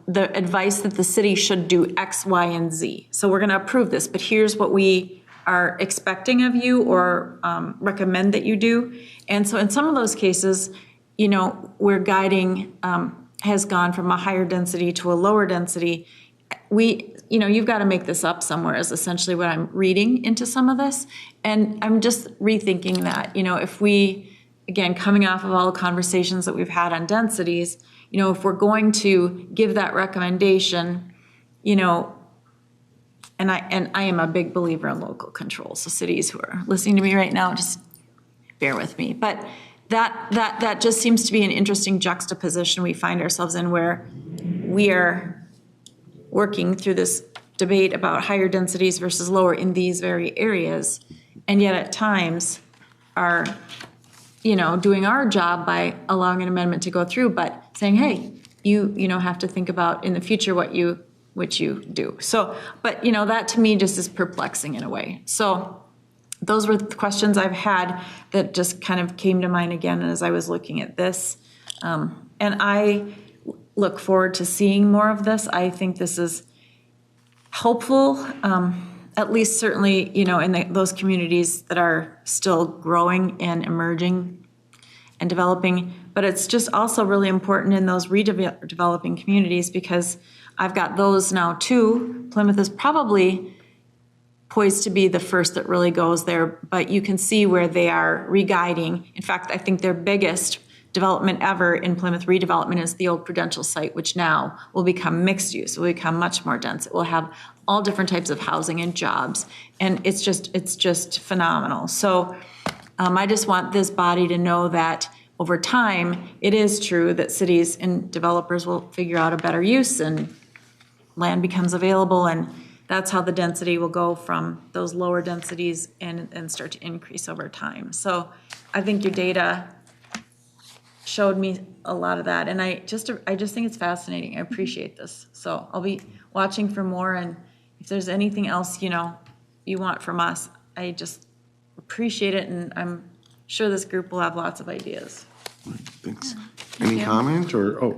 the advice that the city should do X, Y, and Z. So we're going to approve this, but here's what we are expecting of you, or recommend that you do. And so in some of those cases, where guiding has gone from a higher density to a lower density, you've got to make this up somewhere, is essentially what I'm reading into some of this. And I'm just rethinking that, if we, again, coming off of all the conversations that we've had on densities, if we're going to give that recommendation, and I am a big believer in local control. So cities who are listening to me right now, just bear with me. But that just seems to be an interesting juxtaposition we find ourselves in, where we are working through this debate about higher densities versus lower in these very areas, and yet at times are, doing our job by allowing an amendment to go through, but saying, hey, you have to think about in the future what you do. So, but that to me just is perplexing in a way. So those were the questions I've had that just kind of came to mind again as I was looking at this. And I look forward to seeing more of this. I think this is hopeful, at least certainly, in those communities that are still growing and emerging and developing. But it's just also really important in those redeveloping communities, because I've got those now too. Plymouth is probably poised to be the first that really goes there, but you can see where they are re-guiding. In fact, I think their biggest development ever in Plymouth redevelopment is the old Prudential site, which now will become mixed use, will become much more dense. It will have all different types of housing and jobs, and it's just phenomenal. So I just want this body to know that over time, it is true that cities and developers will figure out a better use and land becomes available, and that's how the density will go from those lower densities and start to increase over time. So I think your data showed me a lot of that, and I just think it's fascinating. I appreciate this. So I'll be watching for more, and if there's anything else, you want from us, I just appreciate it, and I'm sure this group will have lots of ideas. Thanks. Any comment or,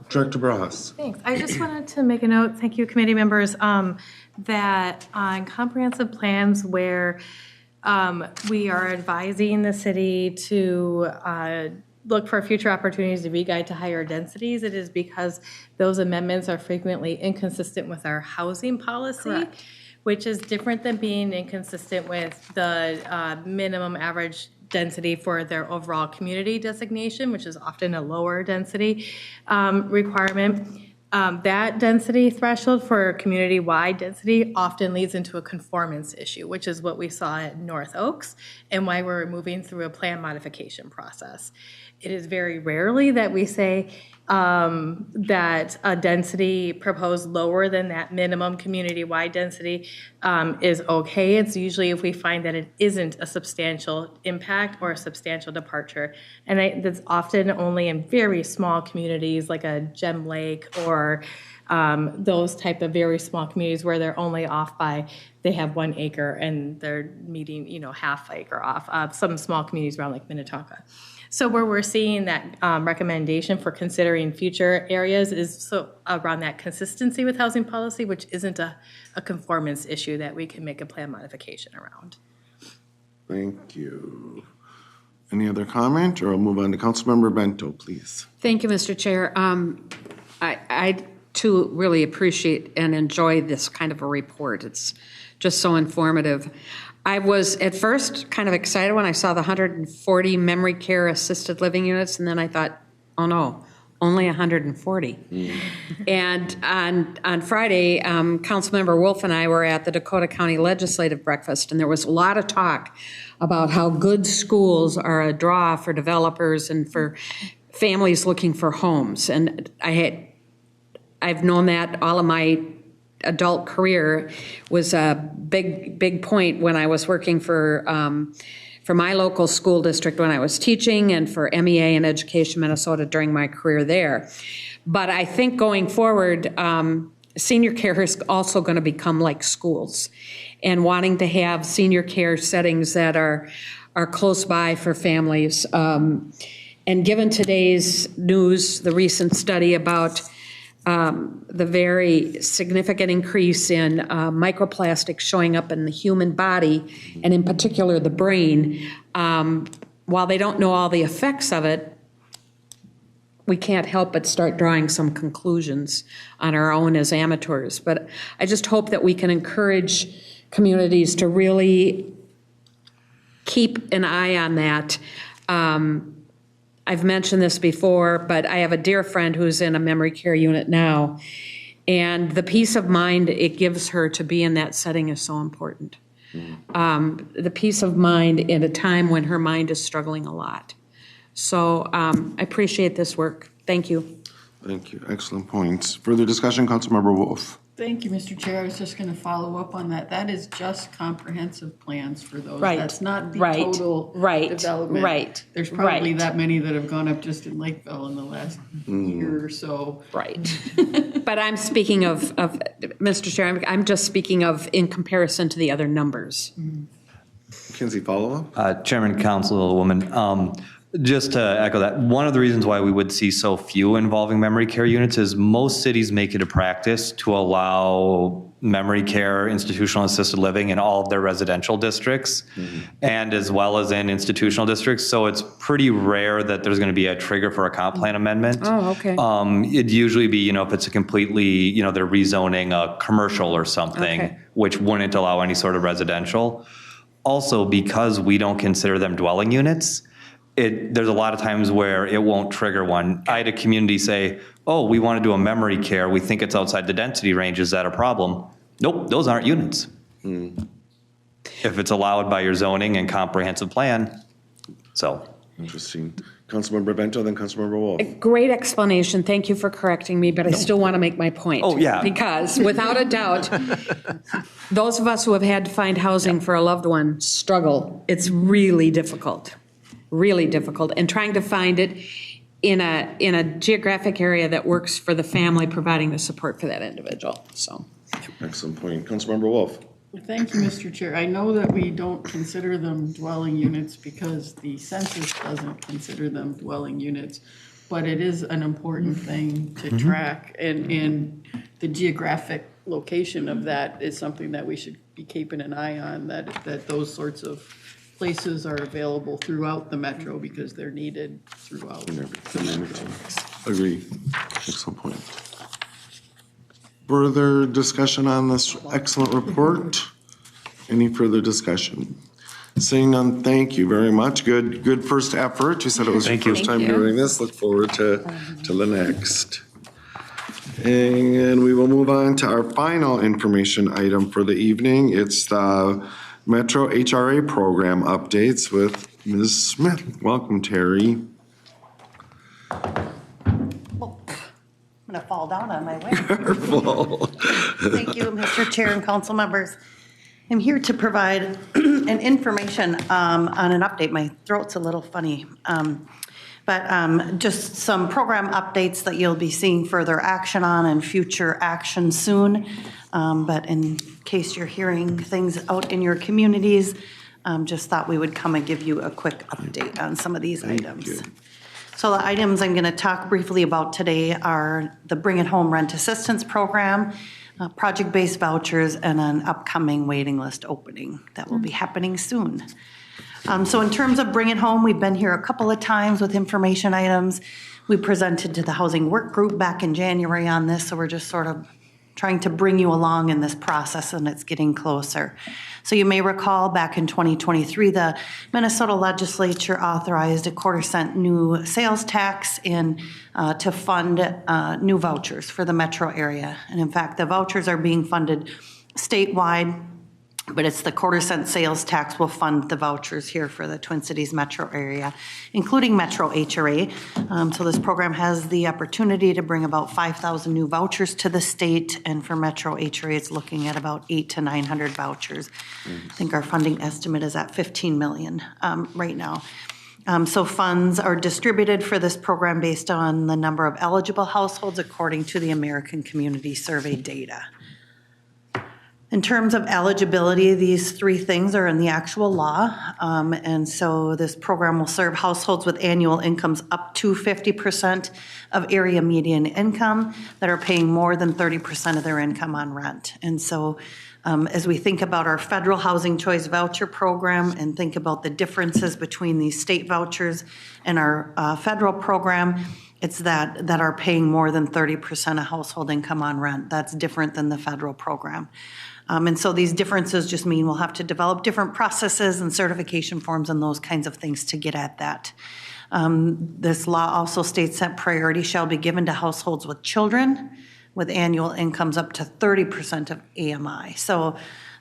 Director Bras? Thanks. I just wanted to make a note, thank you, committee members, that on comprehensive plans where we are advising the city to look for future opportunities to re-guide to higher densities, it is because those amendments are frequently inconsistent with our housing policy. Correct. Which is different than being inconsistent with the minimum average density for their overall community designation, which is often a lower density requirement. That density threshold for community-wide density often leads into a conformance issue, which is what we saw at North Oaks and why we're moving through a plan modification process. It is very rarely that we say that a density proposed lower than that minimum community-wide density is okay. It's usually if we find that it isn't a substantial impact or a substantial departure. And that's often only in very small communities like a Gem Lake or those type of very small communities where they're only off by, they have 1 acre and they're meeting, half acre off. Some small communities around like Minnetonka. So where we're seeing that recommendation for considering future areas is so around that consistency with housing policy, which isn't a conformance issue that we can make a plan modification around. Thank you. Any other comment, or I'll move on to Councilmember Bento, please. Thank you, Mr. Chair. I too really appreciate and enjoy this kind of a report. It's just so informative. I was at first kind of excited when I saw the 140 memory care assisted living units, and then I thought, oh no, only 140. And on Friday, Councilmember Wolf and I were at the Dakota County Legislative Breakfast, and there was a lot of talk about how good schools are a draw for developers and for families looking for homes. And I've known that all of my adult career was a big point when I was working for my local school district when I was teaching, and for MEA in Education Minnesota during my career there. But I think going forward, senior care is also going to become like schools, and wanting to have senior care settings that are close by for families. And given today's news, the recent study about the very significant increase in microplastics showing up in the human body, and in particular the brain, while they don't know all the effects of it, we can't help but start drawing some conclusions on our own as amateurs. But I just hope that we can encourage communities to really keep an eye on that. I've mentioned this before, but I have a dear friend who's in a memory care unit now, and the peace of mind it gives her to be in that setting is so important. The peace of mind in a time when her mind is struggling a lot. So I appreciate this work. Thank you. Thank you. Excellent points. Further discussion, Councilmember Wolf. Thank you, Mr. Chair. I was just going to follow up on that. That is just comprehensive plans for those. Right. That's not the Right. total Right. development. Right. There's probably Right. that many that have gone up just in Lakeville in the last year or so. Right. But I'm speaking of Mr. Chair, I'm just speaking of in comparison to the other numbers. Okay, Mackenzie, follow-up? Chairman, Councilwoman, just to echo that, one of the reasons why we would see so few involving memory care units is most cities make it a practice to allow memory care, institutional assisted living in all of their residential districts, and as well as in institutional districts. So it's pretty rare that there's going to be a trigger for a comp plan amendment. Oh, okay. It'd usually be, if it's a completely, they're rezoning a commercial or something, Okay. which wouldn't allow any sort of residential. Also, because we don't consider them dwelling units, there's a lot of times where it won't trigger one. I had a community say, oh, we want to do a memory care. We think it's outside the density range. Is that a problem? Nope, those aren't units. If it's allowed by your zoning and comprehensive plan, so. Interesting. Councilmember Bento, then Councilmember Wolf. Great explanation. Thank you for correcting me, but I still want to make my point. Oh, yeah. Because without a doubt, those of us who have had to find housing for a loved one struggle. It's really difficult, and trying to find it in a geographic area that works for the family, providing the support for that individual, so. Excellent point. Councilmember Wolf. Thank you, Mr. Chair. I know that we don't consider them dwelling units because the census doesn't consider them dwelling units, but it is an important thing to track, and the geographic location of that is something that we should be keeping an eye on, that those sorts of places are available throughout the metro because they're needed throughout the metro. Agree. Excellent point. Further discussion on this excellent report? Any further discussion? Seeing none, thank you very much. Good first effort. You said it was your first time doing this. Look forward to the next. And we will move on to our final information item for the evening. It's the Metro HRA program updates with Ms. Smith. Welcome, Terri. I'm going to fall down on my way. Thank you, Mr. Chair and council members. I'm here to provide an information on an update. My throat's a little funny. But just some program updates that you'll be seeing further action on and future action soon. But in case you're hearing things out in your communities, just thought we would come and give you a quick update on some of these items. So the items I'm going to talk briefly about today are the Bring It Home Rent Assistance Program, project-based vouchers, and an upcoming waiting list opening that will be happening soon. So in terms of Bring It Home, we've been here a couple of times with information items. We presented to the Housing Work Group back in January on this, so we're just sort of trying to bring you along in this process, and it's getting closer. So you may recall back in 2023, the Minnesota legislature authorized a 1/4-cent new sales tax to fund new vouchers for the metro area. And in fact, the vouchers are being funded statewide, but it's the 1/4-cent sales tax will fund the vouchers here for the Twin Cities metro area, including Metro HRA. So this program has the opportunity to bring about 5,000 new vouchers to the state, and for Metro HRA, it's looking at about 800 to 900 vouchers. I think our funding estimate is at 15 million right now. So funds are distributed for this program based on the number of eligible households according to the American Community Survey data. In terms of eligibility, these three things are in the actual law. And so this program will serve households with annual incomes up to 50% of area median income that are paying more than 30% of their income on rent. And so as we think about our federal housing choice voucher program and think about the differences between these state vouchers and our federal program, it's that are paying more than 30% of household income on rent. That's different than the federal program. And so these differences just mean we'll have to develop different processes and certification forms and those kinds of things to get at that. This law also states that priority shall be given to households with children with annual incomes up to 30% of AMI. So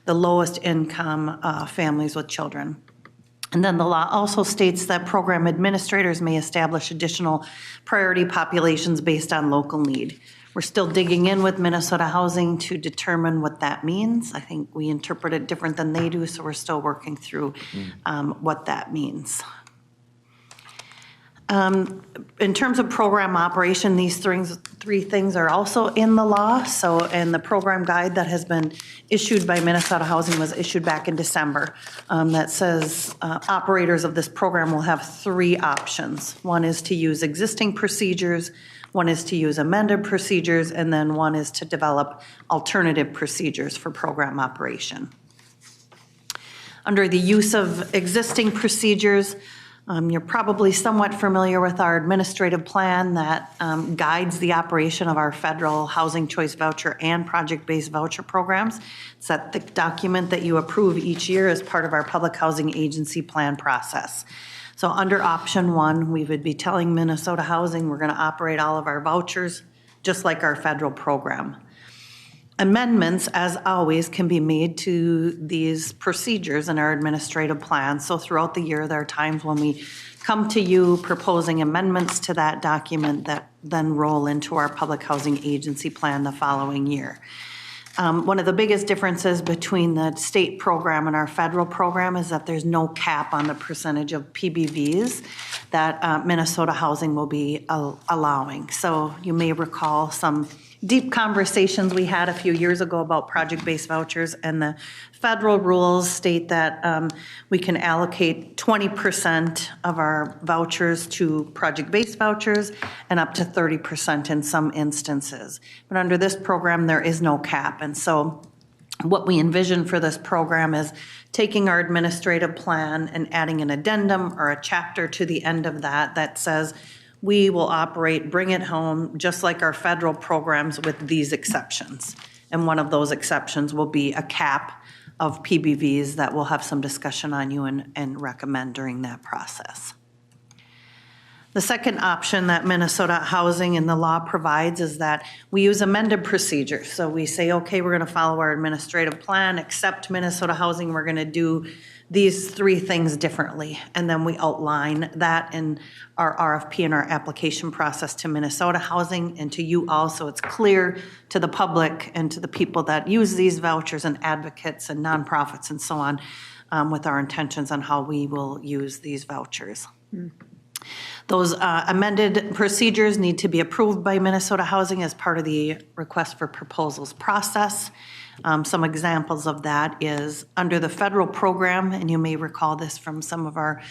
the lowest income families with children. And then the law also states that program administrators may establish additional priority populations based on local need. We're still digging in with Minnesota Housing to determine what that means. I think we interpret it different than they do, so we're still working through what that means. In terms of program operation, these three things are also in the law. So, and the program guide that has been issued by Minnesota Housing was issued back in December that says operators of this program will have three options. One is to use existing procedures, one is to use amended procedures, and then one is to develop alternative procedures for program operation. Under the use of existing procedures, you're probably somewhat familiar with our administrative plan that guides the operation of our federal housing choice voucher and project-based voucher programs. It's that thick document that you approve each year as part of our public housing agency plan process. So under option one, we would be telling Minnesota Housing we're going to operate all of our vouchers just like our federal program. Amendments, as always, can be made to these procedures in our administrative plan. So throughout the year, there are times when we come to you proposing amendments to that document that then roll into our public housing agency plan the following year. One of the biggest differences between the state program and our federal program is that there's no cap on the percentage of PBVs that Minnesota Housing will be allowing. So you may recall some deep conversations we had a few years ago about project-based vouchers, and the federal rules state that we can allocate 20% of our vouchers to project-based vouchers and up to 30% in some instances. But under this program, there is no cap. And so what we envision for this program is taking our administrative plan and adding an addendum or a chapter to the end of that that says, we will operate, bring it home, just like our federal programs with these exceptions. And one of those exceptions will be a cap of PBVs that we'll have some discussion on you and recommend during that process. The second option that Minnesota Housing and the law provides is that we use amended procedures. So we say, okay, we're going to follow our administrative plan, except Minnesota Housing, we're going to do these three things differently. And then we outline that in our RFP and our application process to Minnesota Housing and to you all, so it's clear to the public and to the people that use these vouchers and advocates and nonprofits and so on with our intentions on how we will use these vouchers. Those amended procedures need to be approved by Minnesota Housing as part of the request for proposals process. Some examples of that is under the federal program, and you may recall this from some of our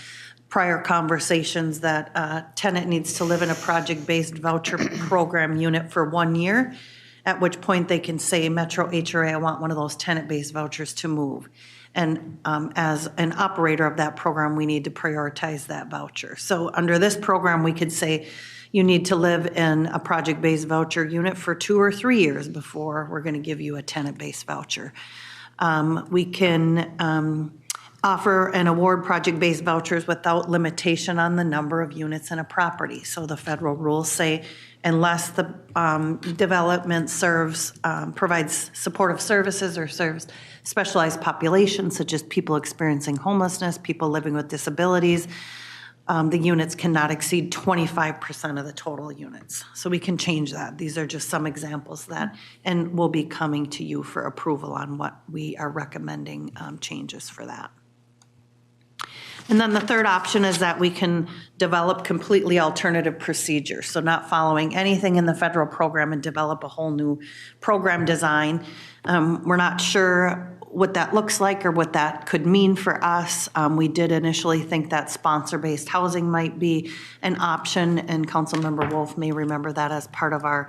prior conversations, that a tenant needs to live in a project-based voucher program unit for 1 year, at which point they can say, Metro HRA, I want one of those tenant-based vouchers to move. And as an operator of that program, we need to prioritize that voucher. So under this program, we could say, you need to live in a project-based voucher unit for 2 or 3 years before we're going to give you a tenant-based voucher. We can offer and award project-based vouchers without limitation on the number of units in a property. So the federal rules say unless the development provides supportive services or serves specialized populations such as people experiencing homelessness, people living with disabilities, the units cannot exceed 25% of the total units. So we can change that. These are just some examples that, and we'll be coming to you for approval on what we are recommending changes for that. And then the third option is that we can develop completely alternative procedures. So not following anything in the federal program and develop a whole new program design. We're not sure what that looks like or what that could mean for us. We did initially think that sponsor-based housing might be an option, and Councilmember Wolf may remember that as part of our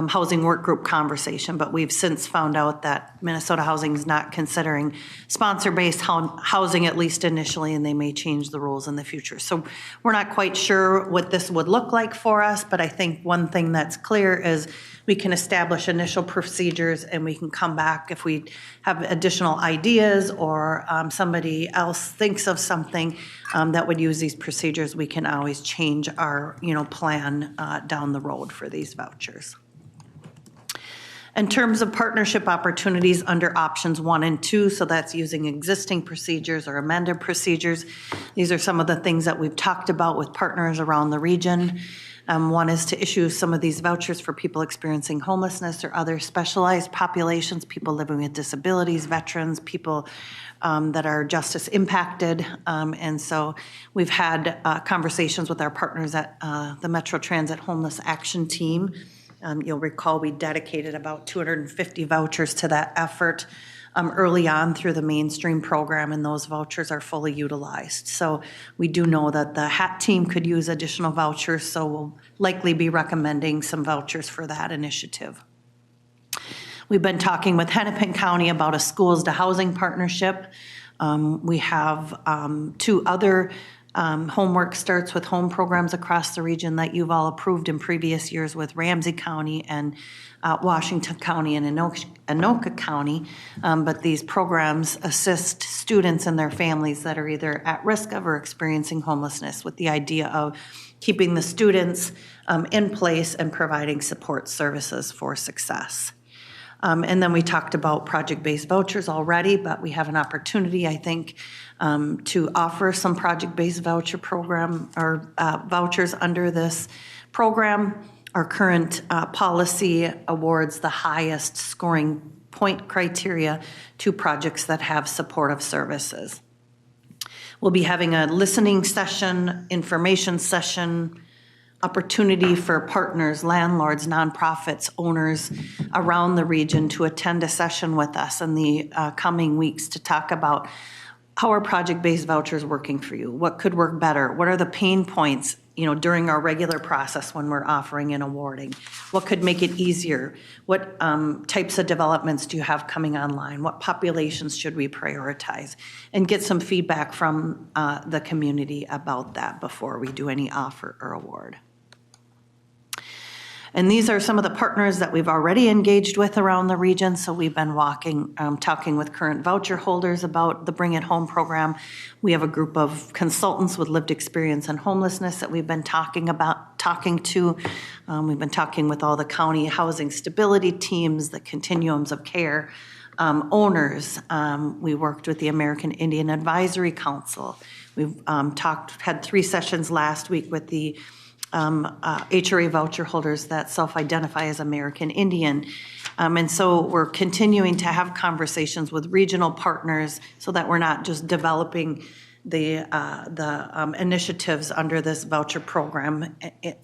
housing work group conversation, but we've since found out that Minnesota Housing is not considering sponsor-based housing, at least initially, and they may change the rules in the future. So we're not quite sure what this would look like for us, but I think one thing that's clear is we can establish initial procedures and we can come back if we have additional ideas or somebody else thinks of something that would use these procedures. We can always change our plan down the road for these vouchers. In terms of partnership opportunities under options 1 and 2, so that's using existing procedures or amended procedures, these are some of the things that we've talked about with partners around the region. One is to issue some of these vouchers for people experiencing homelessness or other specialized populations, people living with disabilities, veterans, people that are justice impacted. And so we've had conversations with our partners at the Metro Transit Homeless Action Team You'll recall we dedicated about 250 vouchers to that effort early on through the mainstream program, and those vouchers are fully utilized. So we do know that the HAT team could use additional vouchers, so we'll likely be recommending some vouchers for that initiative. We've been talking with Hennepin County about a schools to housing partnership. We have 2 other homework starts with home programs across the region that you've all approved in previous years with Ramsey County and Washington County and Anoka County. But these programs assist students and their families that are either at risk of or experiencing homelessness, with the idea of keeping the students in place and providing support services for success. And then we talked about project-based vouchers already, but we have an opportunity, I think, to offer some project-based voucher program or vouchers under this program. Our current policy awards the highest scoring point criteria to projects that have supportive services. We'll be having a listening session, information session, opportunity for partners, landlords, nonprofits, owners around the region to attend a session with us in the coming weeks to talk about how are project-based vouchers working for you? What could work better? What are the pain points, during our regular process when we're offering and awarding? What could make it easier? What types of developments do you have coming online? What populations should we prioritize? And get some feedback from the community about that before we do any offer or award. And these are some of the partners that we've already engaged with around the region. So we've been talking with current voucher holders about the Bring It Home program. We have a group of consultants with lived experience in homelessness that we've been talking to. We've been talking with all the county housing stability teams, the continuums of care, owners. We worked with the American Indian Advisory Council. We've had 3 sessions last week with the HRA voucher holders that self-identify as American Indian. And so we're continuing to have conversations with regional partners so that we're not just developing the initiatives under this voucher program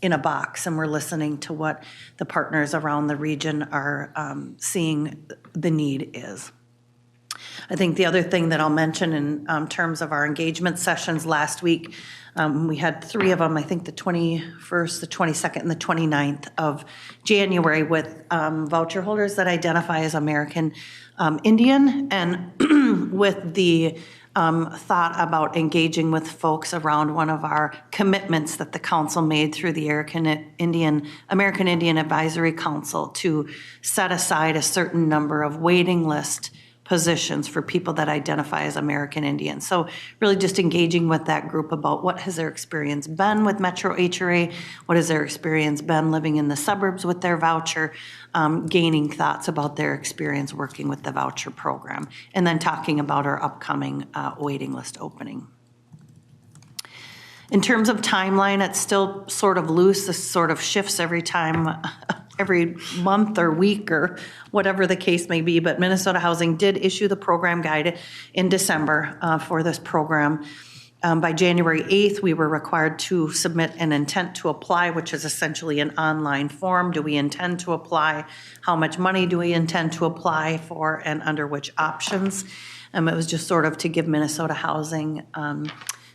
in a box, and we're listening to what the partners around the region are seeing the need is. I think the other thing that I'll mention in terms of our engagement sessions last week, we had 3 of them, I think the 21st, the 22nd, and the 29th of January with voucher holders that identify as American Indian, and with the thought about engaging with folks around one of our commitments that the council made through the American Indian Advisory Council to set aside a certain number of waiting list positions for people that identify as American Indian. So really just engaging with that group about what has their experience been with Metro HRA, what has their experience been living in the suburbs with their voucher, gaining thoughts about their experience working with the voucher program, and then talking about our upcoming waiting list opening. In terms of timeline, it's still sort of loose. This sort of shifts every month or week or whatever the case may be, but Minnesota Housing did issue the program guide in December for this program. By January 8th, we were required to submit an intent to apply, which is essentially an online form. Do we intend to apply? How much money do we intend to apply for, and under which options? It was just sort of to give Minnesota Housing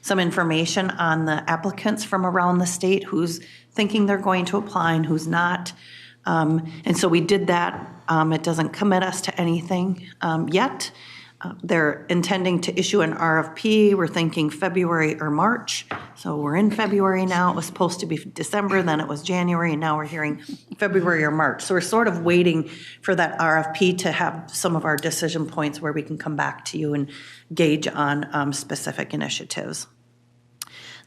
some information on the applicants from around the state, who's thinking they're going to apply and who's not. And so we did that. It doesn't commit us to anything yet. They're intending to issue an RFP. We're thinking February or March. So we're in February now. It was supposed to be December, then it was January, and now we're hearing February or March. So we're sort of waiting for that RFP to have some of our decision points where we can come back to you and gauge on specific initiatives.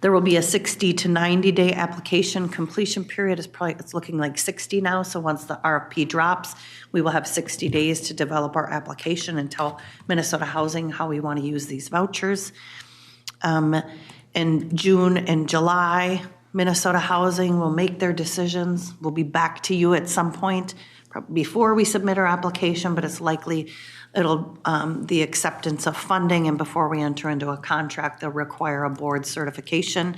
There will be a 60 to 90 day application completion period. It's looking like 60 now. So once the RFP drops, we will have 60 days to develop our application and tell Minnesota Housing how we want to use these vouchers. In June and July, Minnesota Housing will make their decisions. We'll be back to you at some point before we submit our application, but it's likely the acceptance of funding, and before we enter into a contract, they'll require a board certification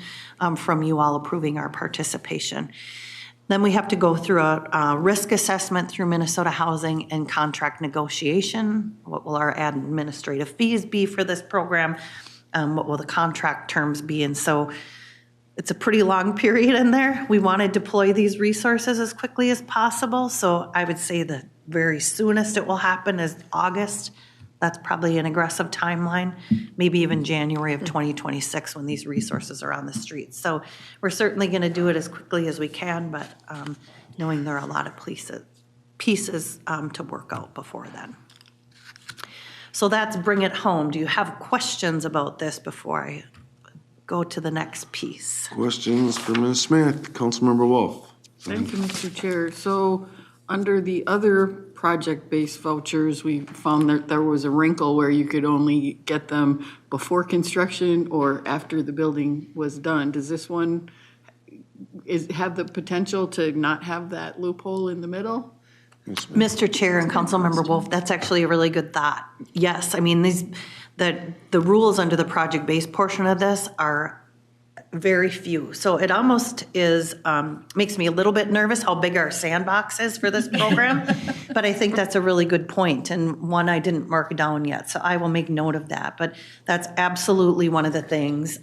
from you all approving our participation. Then we have to go through a risk assessment through Minnesota Housing and contract negotiation. What will our administrative fees be for this program? What will the contract terms be? And so it's a pretty long period in there. We want to deploy these resources as quickly as possible. So I would say the very soonest it will happen is August. That's probably an aggressive timeline, maybe even January of 2026 when these resources are on the streets. So we're certainly going to do it as quickly as we can, but knowing there are a lot of pieces to work out before then. So that's bring it home. Do you have questions about this before I go to the next piece? Questions for Ms. Smith? Councilmember Wolf. Thank you, Mr. Chair. So under the other project-based vouchers, we found that there was a wrinkle where you could only get them before construction or after the building was done. Does this one have the potential to not have that loophole in the middle? Mr. Chair and Councilmember Wolf, that's actually a really good thought. Yes, I mean, the rules under the project-based portion of this are very few. So it almost is, makes me a little bit nervous how big our sandbox is for this program. But I think that's a really good point, and one I didn't mark down yet. So I will make note of that. But that's absolutely one of the things,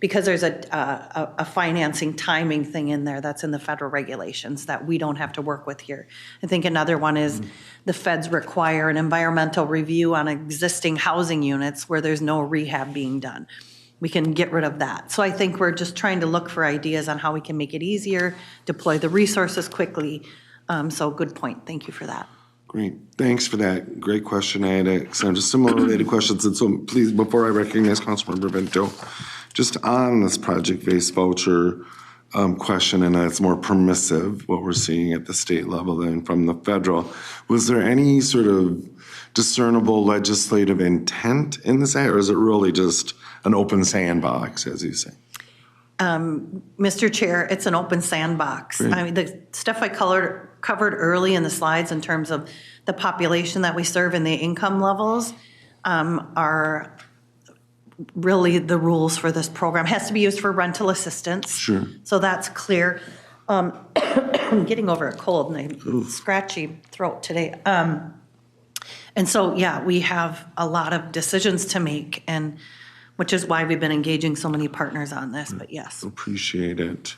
because there's a financing timing thing in there that's in the federal regulations that we don't have to work with here. I think another one is the feds require an environmental review on existing housing units where there's no rehab being done. We can get rid of that. So I think we're just trying to look for ideas on how we can make it easier, deploy the resources quickly. So good point. Thank you for that. Great. Thanks for that. Great question. I had some just similar related questions. And so please, before I recognize Councilmember Bento, just on this project-based voucher question, and it's more permissive, what we're seeing at the state level than from the federal, was there any sort of discernible legislative intent in this, or is it really just an open sandbox, as you say? Mr. Chair, it's an open sandbox. Great. I mean, the stuff I covered early in the slides in terms of the population that we serve and the income levels are really the rules for this program. It has to be used for rental assistance. Sure. So that's clear. I'm getting over a cold and a scratchy throat today. And so, yeah, we have a lot of decisions to make, and which is why we've been engaging so many partners on this, but yes. Appreciate it.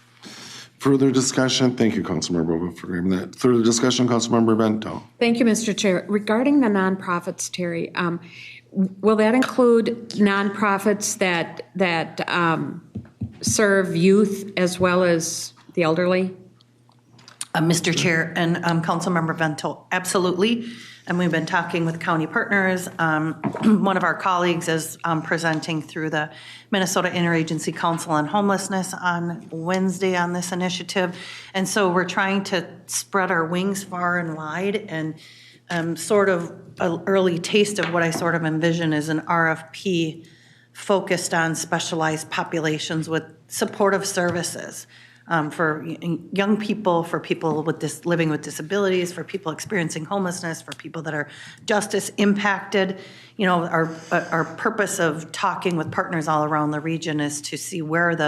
Further discussion? Thank you, Councilmember Wolf, for giving that. Further discussion, Councilmember Bento. Thank you, Mr. Chair. Regarding the nonprofits, Terry, will that include nonprofits that serve youth as well as the elderly? Mr. Chair and Councilmember Bento, absolutely. And we've been talking with county partners. One of our colleagues is presenting through the Minnesota Interagency Council on Homelessness on Wednesday on this initiative. And so we're trying to spread our wings far and wide, and sort of an early taste of what I sort of envision is an RFP focused on specialized populations with supportive services. For young people, for people with living with disabilities, for people experiencing homelessness, for people that are justice impacted. You know, our purpose of talking with partners all around the region is to see what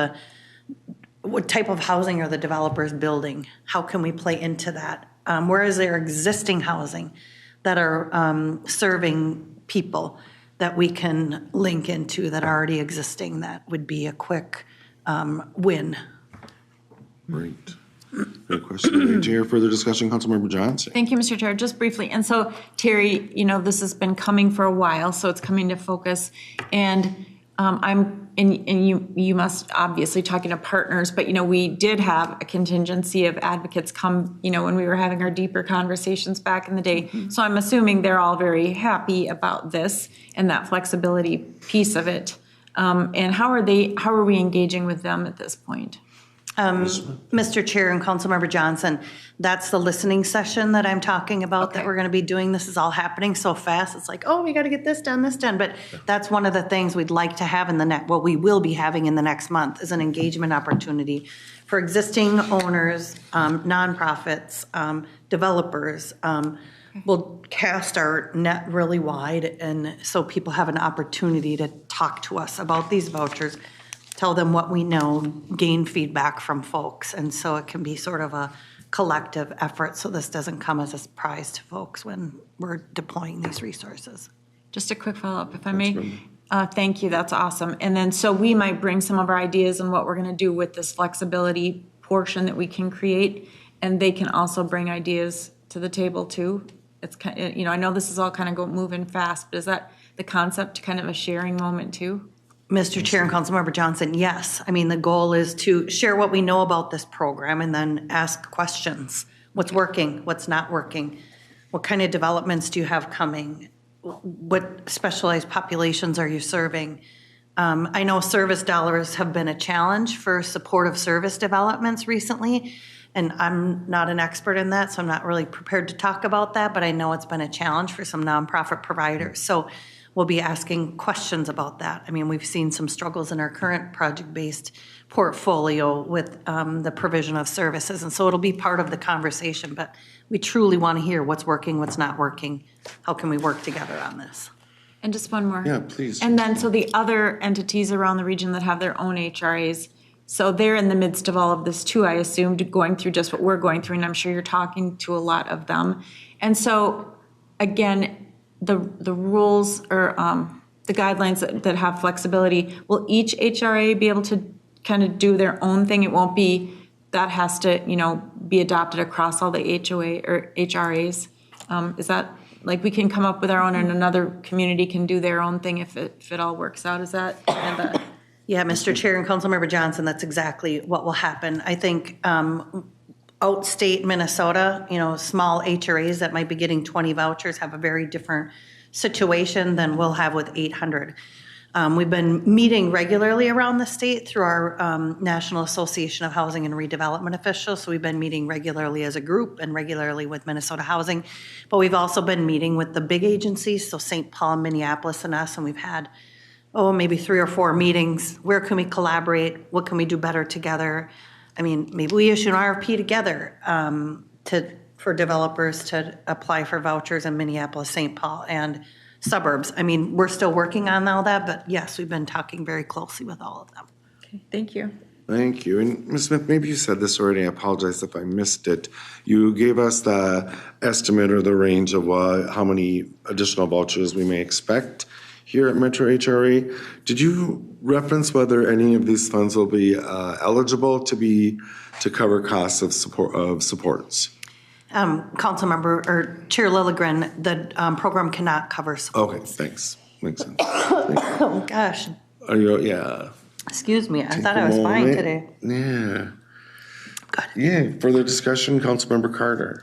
type of housing are the developers building? How can we play into that? Where is there existing housing that are serving people that we can link into that are already existing that would be a quick win? Great. Great question. Chair, further discussion, Councilmember Johnson. Thank you, Mr. Chair. Just briefly, and so Terry, you know, this has been coming for a while, so it's coming to focus. And you must obviously talking to partners, but you know, we did have a contingency of advocates come, you know, when we were having our deeper conversations back in the day. Mm-hmm. So I'm assuming they're all very happy about this and that flexibility piece of it. And how are we engaging with them at this point? Mr. Chair and Councilmember Johnson, that's the listening session that I'm talking about that we're going to be doing. This is all happening so fast. It's like, oh, we got to get this done. But that's one of the things we'd like to have what we will be having in the next month is an engagement opportunity for existing owners, nonprofits, developers. We'll cast our net really wide, and so people have an opportunity to talk to us about these vouchers. tell them what we know, gain feedback from folks. And so it can be sort of a collective effort, so this doesn't come as a surprise to folks when we're deploying these resources. Just a quick follow-up, if I may. Thank you, that's awesome. And then, so we might bring some of our ideas on what we're gonna do with this flexibility portion that we can create, and they can also bring ideas to the table too. It's kind, I know this is all kind of moving fast, but is that the concept, kind of a sharing moment too? Mr. Chair and Councilmember Johnson, yes. I mean, the goal is to share what we know about this program and then ask questions. What's working? What's not working? What kind of developments do you have coming? What specialized populations are you serving? I know service dollars have been a challenge for supportive service developments recently, and I'm not an expert in that, so I'm not really prepared to talk about that, but I know it's been a challenge for some nonprofit providers. So we'll be asking questions about that. I mean, we've seen some struggles in our current project-based portfolio with the provision of services, and so it'll be part of the conversation, but we truly want to hear what's working, what's not working. How can we work together on this? And just one more. Yeah, please. And then, so the other entities around the region that have their own HRAs, so they're in the midst of all of this too, I assumed, going through just what we're going through, and I'm sure you're talking to a lot of them. And so, again, the rules or the guidelines that have flexibility, will each HRA be able to kind of do their own thing? It won't be, that has to, be adopted across all the HOA or HRAs? Is that, like, we can come up with our own and another community can do their own thing if it all works out? Is that kind of Yeah, Mr. Chair and Councilmember Johnson, that's exactly what will happen. I think outstate Minnesota, small HRAs that might be getting 20 vouchers have a very different situation than we'll have with 800. We've been meeting regularly around the state through our National Association of Housing and Redevelopment Officials. So we've been meeting regularly as a group and regularly with Minnesota Housing. But we've also been meeting with the big agencies, so St. Paul, Minneapolis, and us, and we've had, maybe 3 or 4 meetings. Where can we collaborate? What can we do better together? I mean, maybe we issue an RFP together for developers to apply for vouchers in Minneapolis, St. Paul, and suburbs. I mean, we're still working on all that, but yes, we've been talking very closely with all of them. Okay, thank you. Thank you. And Ms. Smith, maybe you said this already. I apologize if I missed it. You gave us the estimate or the range of how many additional vouchers we may expect here at Metro HRA. Did you reference whether any of these funds will be eligible to cover costs of supports? Councilmember or Chair Lilligren, the program cannot cover support. Okay, thanks. Makes sense. Oh, gosh. Are you, yeah. Excuse me. I Take thought a I was fine moment. today. Yeah. Good. Yeah, further discussion, Councilmember Carter.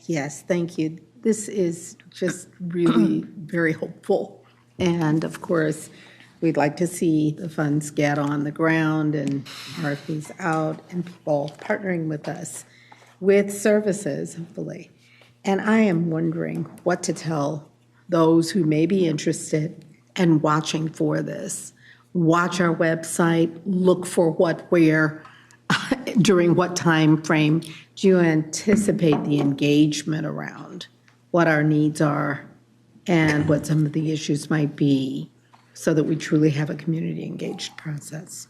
Yes, thank you. This is just really very hopeful. And of course, we'd like to see the funds get on the ground and RFPs out and people partnering with us with services, hopefully. And I am wondering what to tell those who may be interested and watching for this. Watch our website, look for what, where, during what time frame do you anticipate the engagement around what our needs are and what some of the issues might be so that we truly have a community engaged process.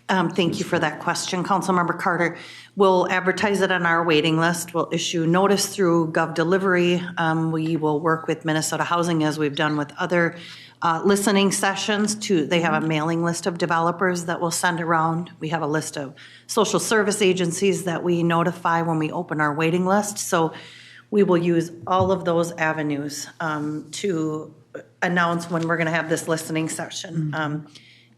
Thank you for that question, Councilmember Carter. We'll advertise it on our waiting list. We'll issue notice through GovDelivery. We will work with Minnesota Housing as we've done with other listening sessions. They have a mailing list of developers that we'll send around. We have a list of social service agencies that we notify when we open our waiting list. So we will use all of those avenues to announce when we're going to have this listening session.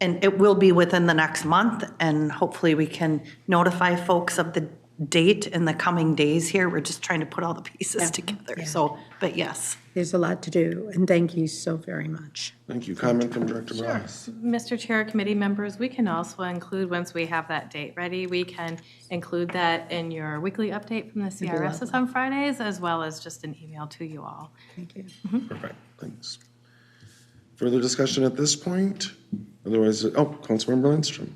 And it will be within the next month, and hopefully we can notify folks of the date in the coming days here. We're just trying to put all the pieces together. Yeah. So, but yes. There's a lot to do, and thank you so very much. Thank you. Comment from Director Ross. Mr. Chair, committee members, we can also include, once we have that date ready, we can include that in your weekly update from the CRSs on Fridays, as well as just an email to you all. Thank you. Perfect. Thanks. Further discussion at this point? Otherwise, Councilmember Lindstrom.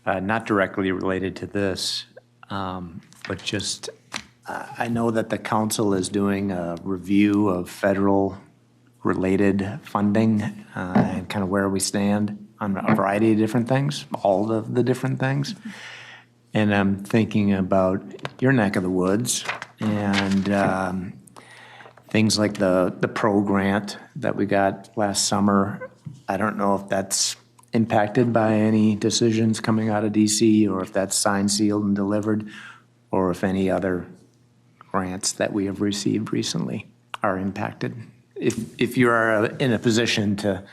Not directly related to this, but just, I know that the council is doing a review of federal-related funding and kind of where we stand. on a variety of different things, all of the different things. And I'm thinking about your neck of the woods and things like the Pro grant that we got last summer. I don't know if that's impacted by any decisions coming out of DC, or if that's signed, sealed, and delivered, or if any other grants that we have received recently are impacted. If you are in a position to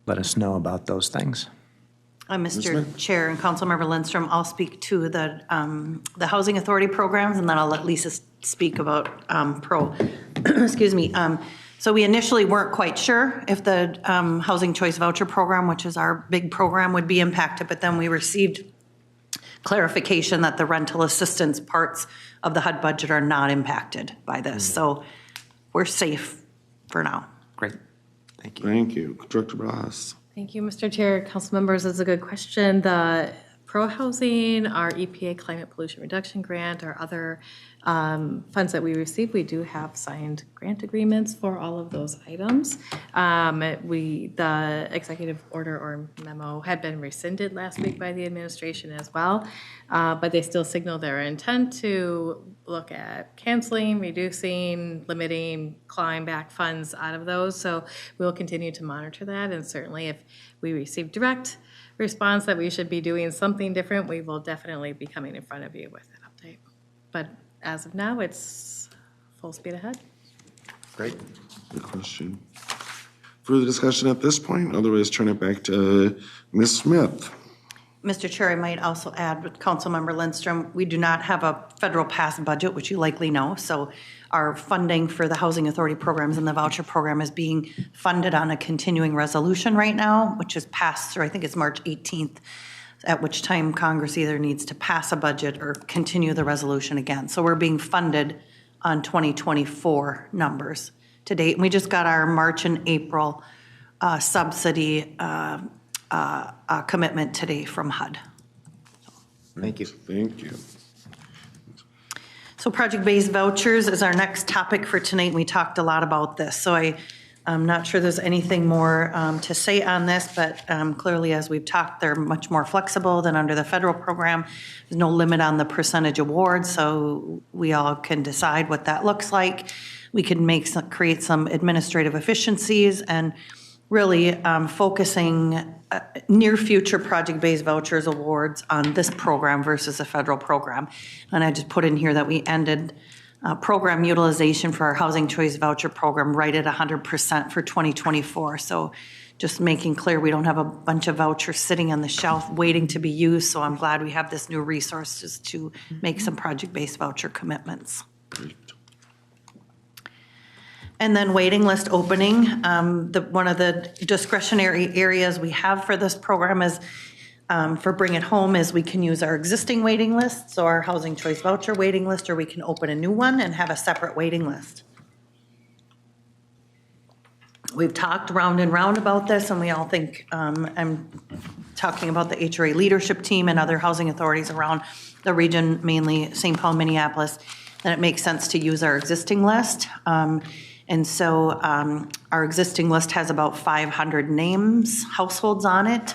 let us know about those things. Mr. Chair and Councilmember Lindstrom, I'll speak to the Housing Authority programs, and then I'll let Lisa speak about Pro. Excuse me. So we initially weren't quite sure if the Housing Choice Voucher Program, which is our big program, would be impacted, but then we received clarification that the rental assistance parts of the HUD budget are not impacted by this. So we're safe for now. Great. Thank you. Thank you. Director Bras. Thank you, Mr. Chair. Council members, that's a good question. The Pro Housing, our EPA Climate Pollution Reduction Grant, our other funds that we receive, we do have signed grant agreements for all of those items. The executive order or memo had been rescinded last week by the administration as well, but they still signal their intent to look at canceling, reducing, limiting, clawing back funds out of those. So we'll continue to monitor that, and certainly if we receive direct response that we should be doing something different, we will definitely be coming in front of you with an update. But as of now, it's full speed ahead. Great. Good question. Further discussion at this point? Otherwise, turn it back to Ms. Smith. Mr. Chair, I might also add with Councilmember Lindstrom, we do not have a federal passed budget, which you likely know. So our funding for the Housing Authority programs and the voucher program is being funded on a continuing resolution right now, which is passed through, I think it's March 18th, at which time Congress either needs to pass a budget or continue the resolution again. So we're being funded on 2024 numbers to date. And we just got our March and April subsidy commitment today from HUD. Thank you. Thank you. So project-based vouchers is our next topic for tonight, and we talked a lot about this. So I'm not sure there's anything more to say on this, but clearly, as we've talked, they're much more flexible than under the federal program. There's no limit on the percentage award, so we all can decide what that looks like. We can create some administrative efficiencies and really focusing near future project-based vouchers awards on this program versus a federal program. And I just put in here that we ended program utilization for our Housing Choice Voucher Program right at 100% for 2024. So just making clear we don't have a bunch of vouchers sitting on the shelf waiting to be used. So I'm glad we have this new resources to make some project-based voucher commitments. And then waiting list opening. One of the discretionary areas we have for this program is for Bring It Home is we can use our existing waiting list, so our Housing Choice Voucher waiting list, or we can open a new one and have a separate waiting list. We've talked round and round about this, and we all think, I'm talking about the HRA leadership team and other housing authorities around the region, mainly St. Paul, Minneapolis, that it makes sense to use our existing list. And so our existing list has about 500 names, households on it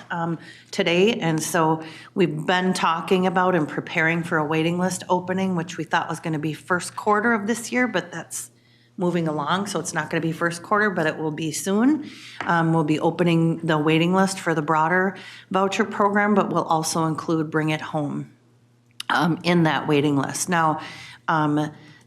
today. And so we've been talking about and preparing for a waiting list opening, which we thought was going to be first quarter of this year, but that's moving along. So it's not going to be first quarter, but it will be soon. We'll be opening the waiting list for the broader voucher program, but we'll also include Bring It Home in that waiting list. Now,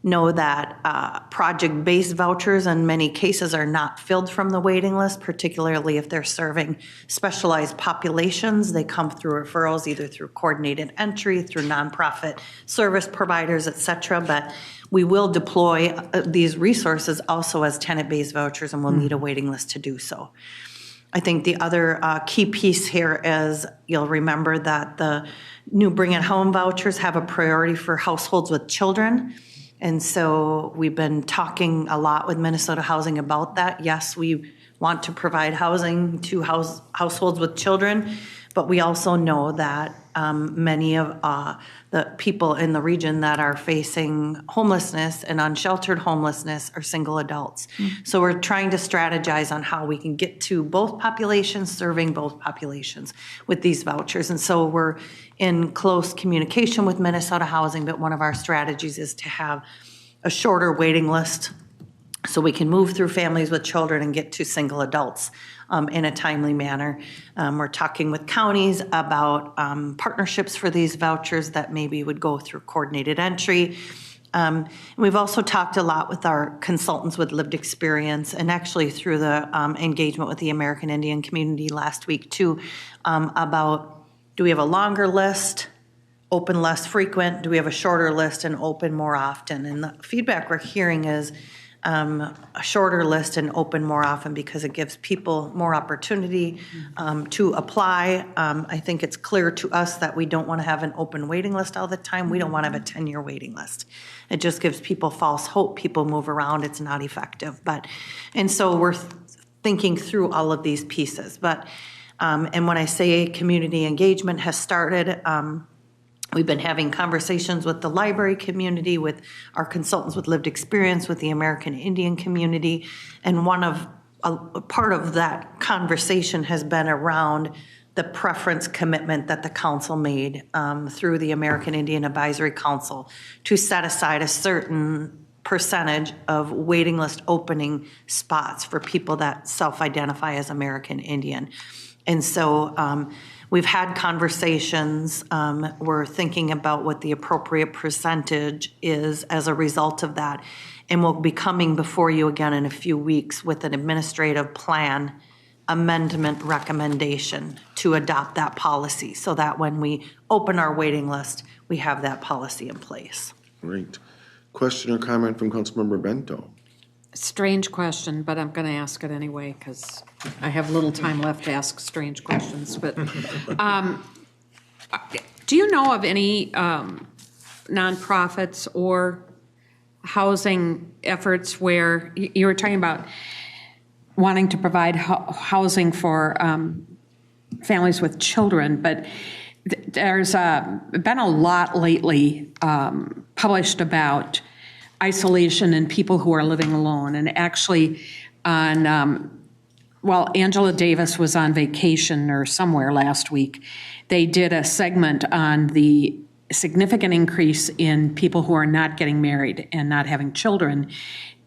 know that project-based vouchers in many cases are not filled from the waiting list, particularly if they're serving specialized populations. They come through referrals, either through coordinated entry, through nonprofit service providers, et cetera. But we will deploy these resources also as tenant-based vouchers, and we'll need a waiting list to do so. I think the other key piece here is you'll remember that the new Bring It Home vouchers have a priority for households with children. And so we've been talking a lot with Minnesota Housing about that. Yes, we want to provide housing to households with children, But we also know that many of the people in the region that are facing homelessness and unsheltered homelessness are single adults. So we're trying to strategize on how we can get to both populations, serving both populations with these vouchers. And so we're in close communication with Minnesota Housing, but one of our strategies is to have a shorter waiting list so we can move through families with children and get to single adults in a timely manner. We're talking with counties about partnerships for these vouchers that maybe would go through coordinated entry. We've also talked a lot with our consultants with lived experience, and actually through the engagement with the American Indian community last week too, about do we have a longer list, open less frequent? Do we have a shorter list and open more often? And the feedback we're hearing is a shorter list and open more often because it gives people more opportunity to apply. I think it's clear to us that we don't want to have an open waiting list all the time. We don't want to have a 10-year waiting list. It just gives people false hope. People move around. It's not effective. And so we're thinking through all of these pieces. And when I say community engagement has started, we've been having conversations with the library community, with our consultants with lived experience, with the American Indian community. And a part of that conversation has been around the preference commitment that the council made through the American Indian Advisory Council to set aside a certain percentage of waiting list opening spots for people that self-identify as American Indian. And so we've had conversations. We're thinking about what the appropriate percentage is as a result of that. And we'll be coming before you again in a few weeks with an administrative plan amendment recommendation to adopt that policy so that when we open our waiting list, we have that policy in place. Great. Question or comment from Councilmember Bento? Strange question, but I'm going to ask it anyway because I have little time left to ask strange questions. But do you know of any nonprofits or housing efforts where you were talking about wanting to provide housing for families with children, but there's been a lot lately published about isolation and people who are living alone. And actually while Angela Davis was on vacation or somewhere last week, they did a segment on the significant increase in people who are not getting married and not having children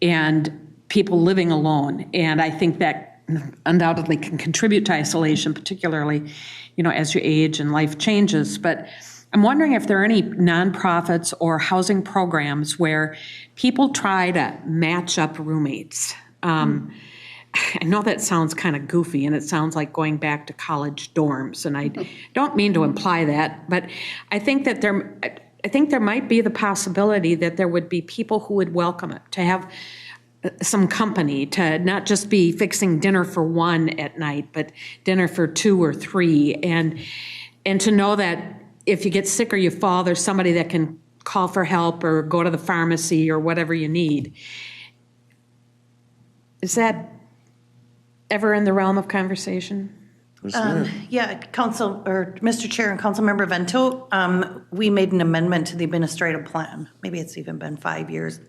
and people living alone. And I think that undoubtedly can contribute to isolation, particularly, as you age and life changes. But I'm wondering if there are any nonprofits or housing programs where people try to match up roommates. I know that sounds kind of goofy, and it sounds like going back to college dorms, and I don't mean to imply that, but I think that there might be the possibility that there would be people who would welcome it, to have some company, to not just be fixing dinner for one at night, but dinner for two or three, and to know that if you get sick or you fall, there's somebody that can call for help or go to the pharmacy or whatever you need. Is that ever in the realm of conversation? Yeah, Mr. Chair and Councilmember Vento, we made an amendment to the administrative plan. Maybe it's even been 5 years,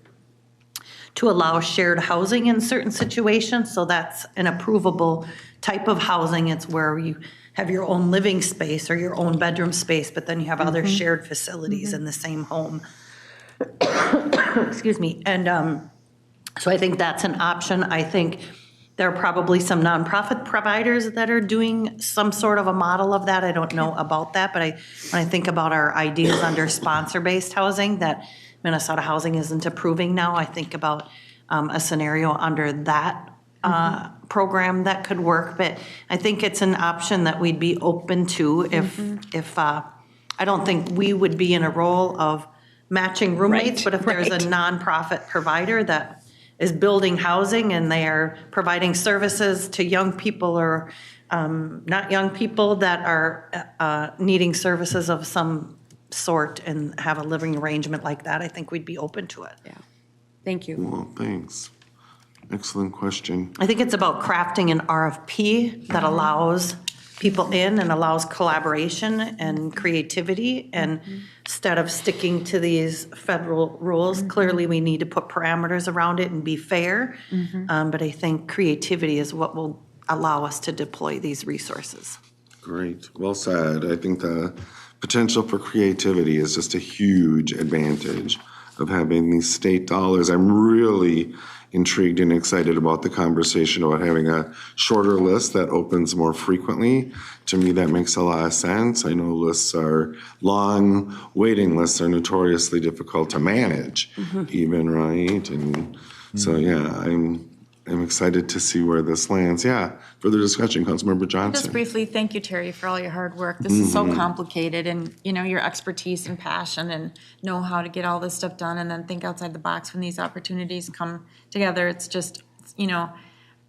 to allow shared housing in certain situations. So that's an approvable type of housing. It's where you have your own living space or your own bedroom space, but then you have other shared facilities in the same home. Excuse me. And so I think that's an option. I think there are probably some nonprofit providers that are doing some sort of a model of that. I don't know about that, but when I think about our ideas under sponsor-based housing that Minnesota Housing isn't approving now, I think about a scenario under that program that could work. But I think it's an option that we'd be open to if I don't think we would be in a role of matching roommates, but if there's a nonprofit provider that is building housing and they are providing services to young people or not young people that are needing services of some sort and have a living arrangement like that, I think we'd be open to it. Yeah. Thank you. Well, thanks. Excellent question. I think it's about crafting an RFP that allows people in and allows collaboration and creativity. And instead of sticking to these federal rules, clearly we need to put parameters around it and be fair. But I think creativity is what will allow us to deploy these resources. Great, well said. I think the potential for creativity is just a huge advantage of having these state dollars. I'm really intrigued and excited about the conversation about having a shorter list that opens more frequently. To me, that makes a lot of sense. I know lists are long, waiting lists are notoriously difficult to manage even, right? And so, yeah, I'm excited to see where this lands. Yeah, further discussion, Councilmember Johnson. Just briefly, thank you, Terri, for all your hard work. This is so complicated, and, you know, your expertise and passion and know how to get all this stuff done and then think outside the box when these opportunities come together. It's just, you know,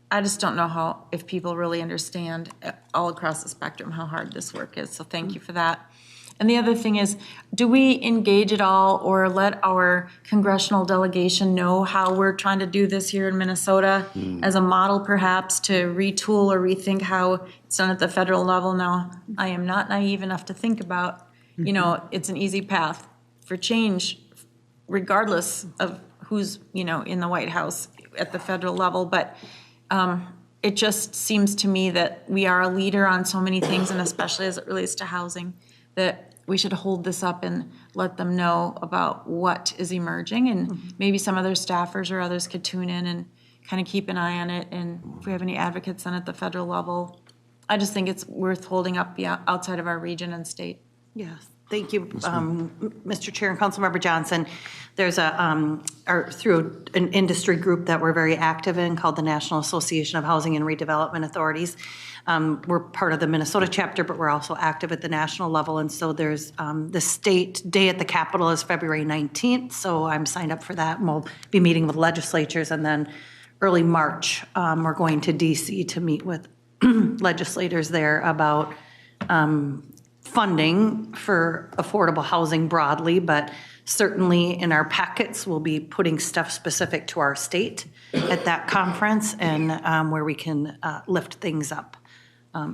I just don't know if people really understand all across the spectrum how hard this work is. So thank you for that. And the other thing is, do we engage at all or let our congressional delegation know how we're trying to do this here in Minnesota as a model perhaps to retool or rethink how it's done at the federal level? Now, I am not naive enough to think about, you know, it's an easy path for change regardless of who's, you know, in the White House at the federal level. But it just seems to me that we are a leader on so many things, and especially as it relates to housing, that we should hold this up and let them know about what is emerging, and maybe some other staffers or others could tune in and kind of keep an eye on it. And if we have any advocates then at the federal level, I just think it's worth holding up outside of our region and state. Yes, thank you, Mr. Chair and Councilmember Johnson. There's through an industry group that we're very active in called the National Association of Housing and Redevelopment Authorities. We're part of the Minnesota chapter, but we're also active at the national level. And so there's the state day at the Capitol is February 19th. So I'm signed up for that, and we'll be meeting with legislatures. And then early March, we're going to DC to meet with legislators there about funding for affordable housing broadly, but certainly in our packets, we'll be putting stuff specific to our state at that conference, and where we can lift things up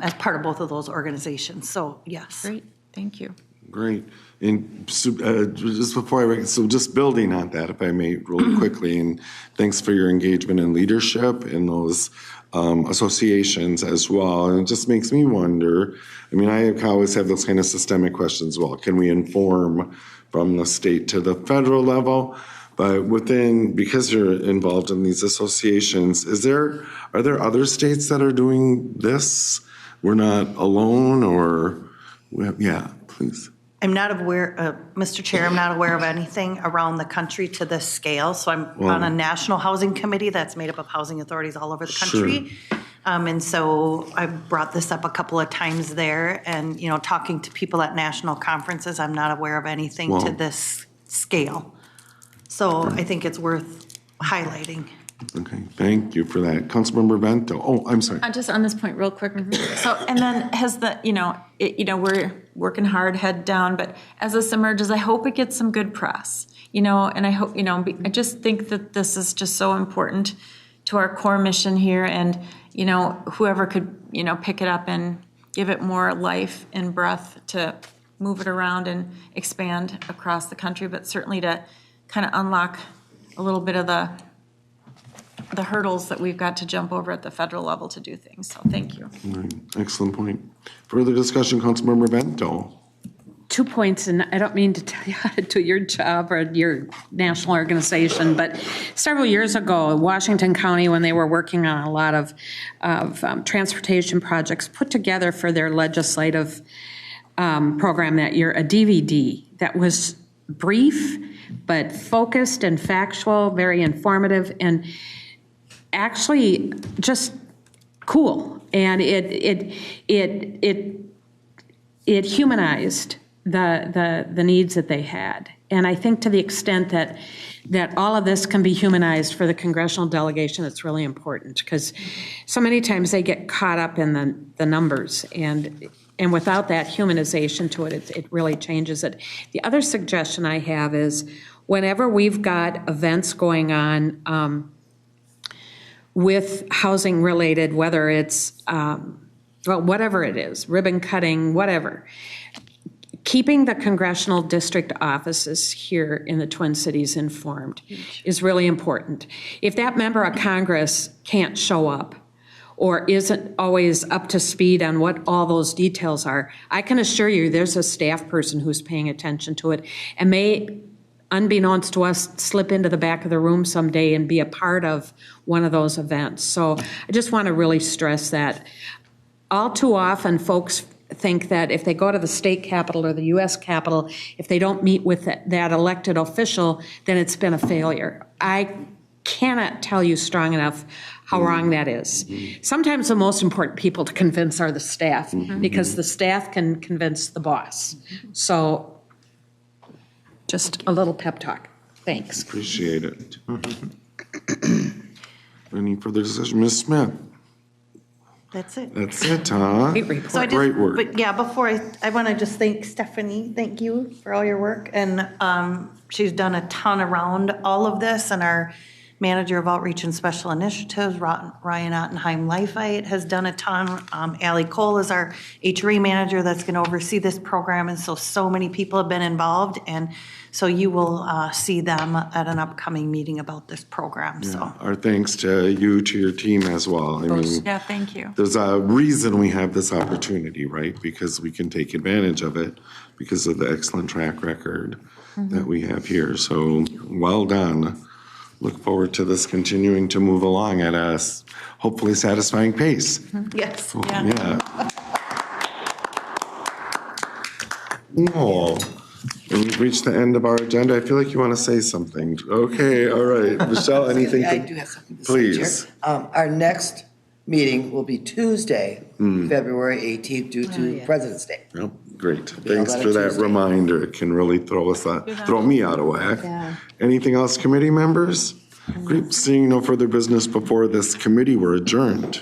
as part of both of those organizations. So, yes. Great, thank you. Great. And just before just building on that, if I may, really quickly, and thanks for your engagement and leadership in those associations as well. And it just makes me wonder, I mean, I always have those kind of systemic questions. Well, can we inform from the state to the federal level? But because you're involved in these associations, are there other states that are doing this? We're not alone, or, yeah, please. I'm not aware, Mr. Chair, I'm not aware of anything around the country to this scale. So I'm on a national housing committee that's made up of housing authorities all over the country. Sure. And so I brought this up a couple of times there, and, you know, talking to people at national conferences, I'm not aware of anything to this scale. So I think it's worth highlighting. Okay, thank you for that. Councilmember Vento. Oh, I'm sorry. Just on this point real quick. So, and then has we're working hard, head down, but as this emerges, I hope it gets some good press, and I hope, I just think that this is just so important to our core mission here, and, whoever could, pick it up and give it more life and breath to move it around and expand across the country, but certainly to kind of unlock a little bit of the hurdles that we've got to jump over at the federal level to do things. So thank you. Right. Excellent point. Further discussion, Councilmember Vento. 2 points, and I don't mean to tell you how to do your job or your national organization, but several years ago, Washington County, when they were working on a lot of transportation projects, put together for their legislative program that year a DVD that was brief but focused and factual, very informative, and actually just cool. And it humanized the needs that they had. And I think to the extent that all of this can be humanized for the congressional delegation, it's really important, because so many times they get caught up in the numbers, and without that humanization to it, it really changes it. The other suggestion I have is whenever we've got events going on with housing related, whether it's well, whatever it is, ribbon cutting, whatever. Keeping the congressional district offices here in the Twin Cities informed is really important. If that member of Congress can't show up or isn't always up to speed on what all those details are, I can assure you there's a staff person who's paying attention to it and may, unbeknownst to us, slip into the back of the room someday and be a part of one of those events. So I just want to really stress that. All too often, folks think that if they go to the state capitol or the U.S. Capitol, if they don't meet with that elected official, then it's been a failure. I cannot tell you strong enough how wrong that is. Sometimes the most important people to convince are the staff, because the staff can convince the boss. So just a little pep talk. Thanks. Appreciate it. Any further discussion? Ms. Smith? That's it. That's it, huh? Great report. So I just, Great work. But yeah, before I want to just thank Stephanie. Thank you for all your work. And she's done a ton around all of this. And our manager of outreach and special initiatives, Ryan Ottenheim-Leifheit, has done a ton. Allie Cole is our HRE manager that's going to oversee this program. And so many people have been involved. And so you will see them at an upcoming meeting about this program. So Our thanks to you, to your team as well. I mean, Yeah, thank you. there's a reason we have this opportunity, right? Because we can take advantage of it because of the excellent track record that we have here. So well done. Look forward to this continuing to move along at a hopefully satisfying pace. yes, Yeah. Oh, and we've reached the end of our agenda. I feel like you want to say something. Okay, all right. Michelle, anything? I do have something to say, Please. Chair. Our next meeting will be Tuesday, February 18th, due to President's Day. Yep, great. all Thanks done for on that Tuesday. reminder. It can really throw me out of whack. Yeah. Anything else, committee members? Great. Seeing no further business before this committee, we're adjourned.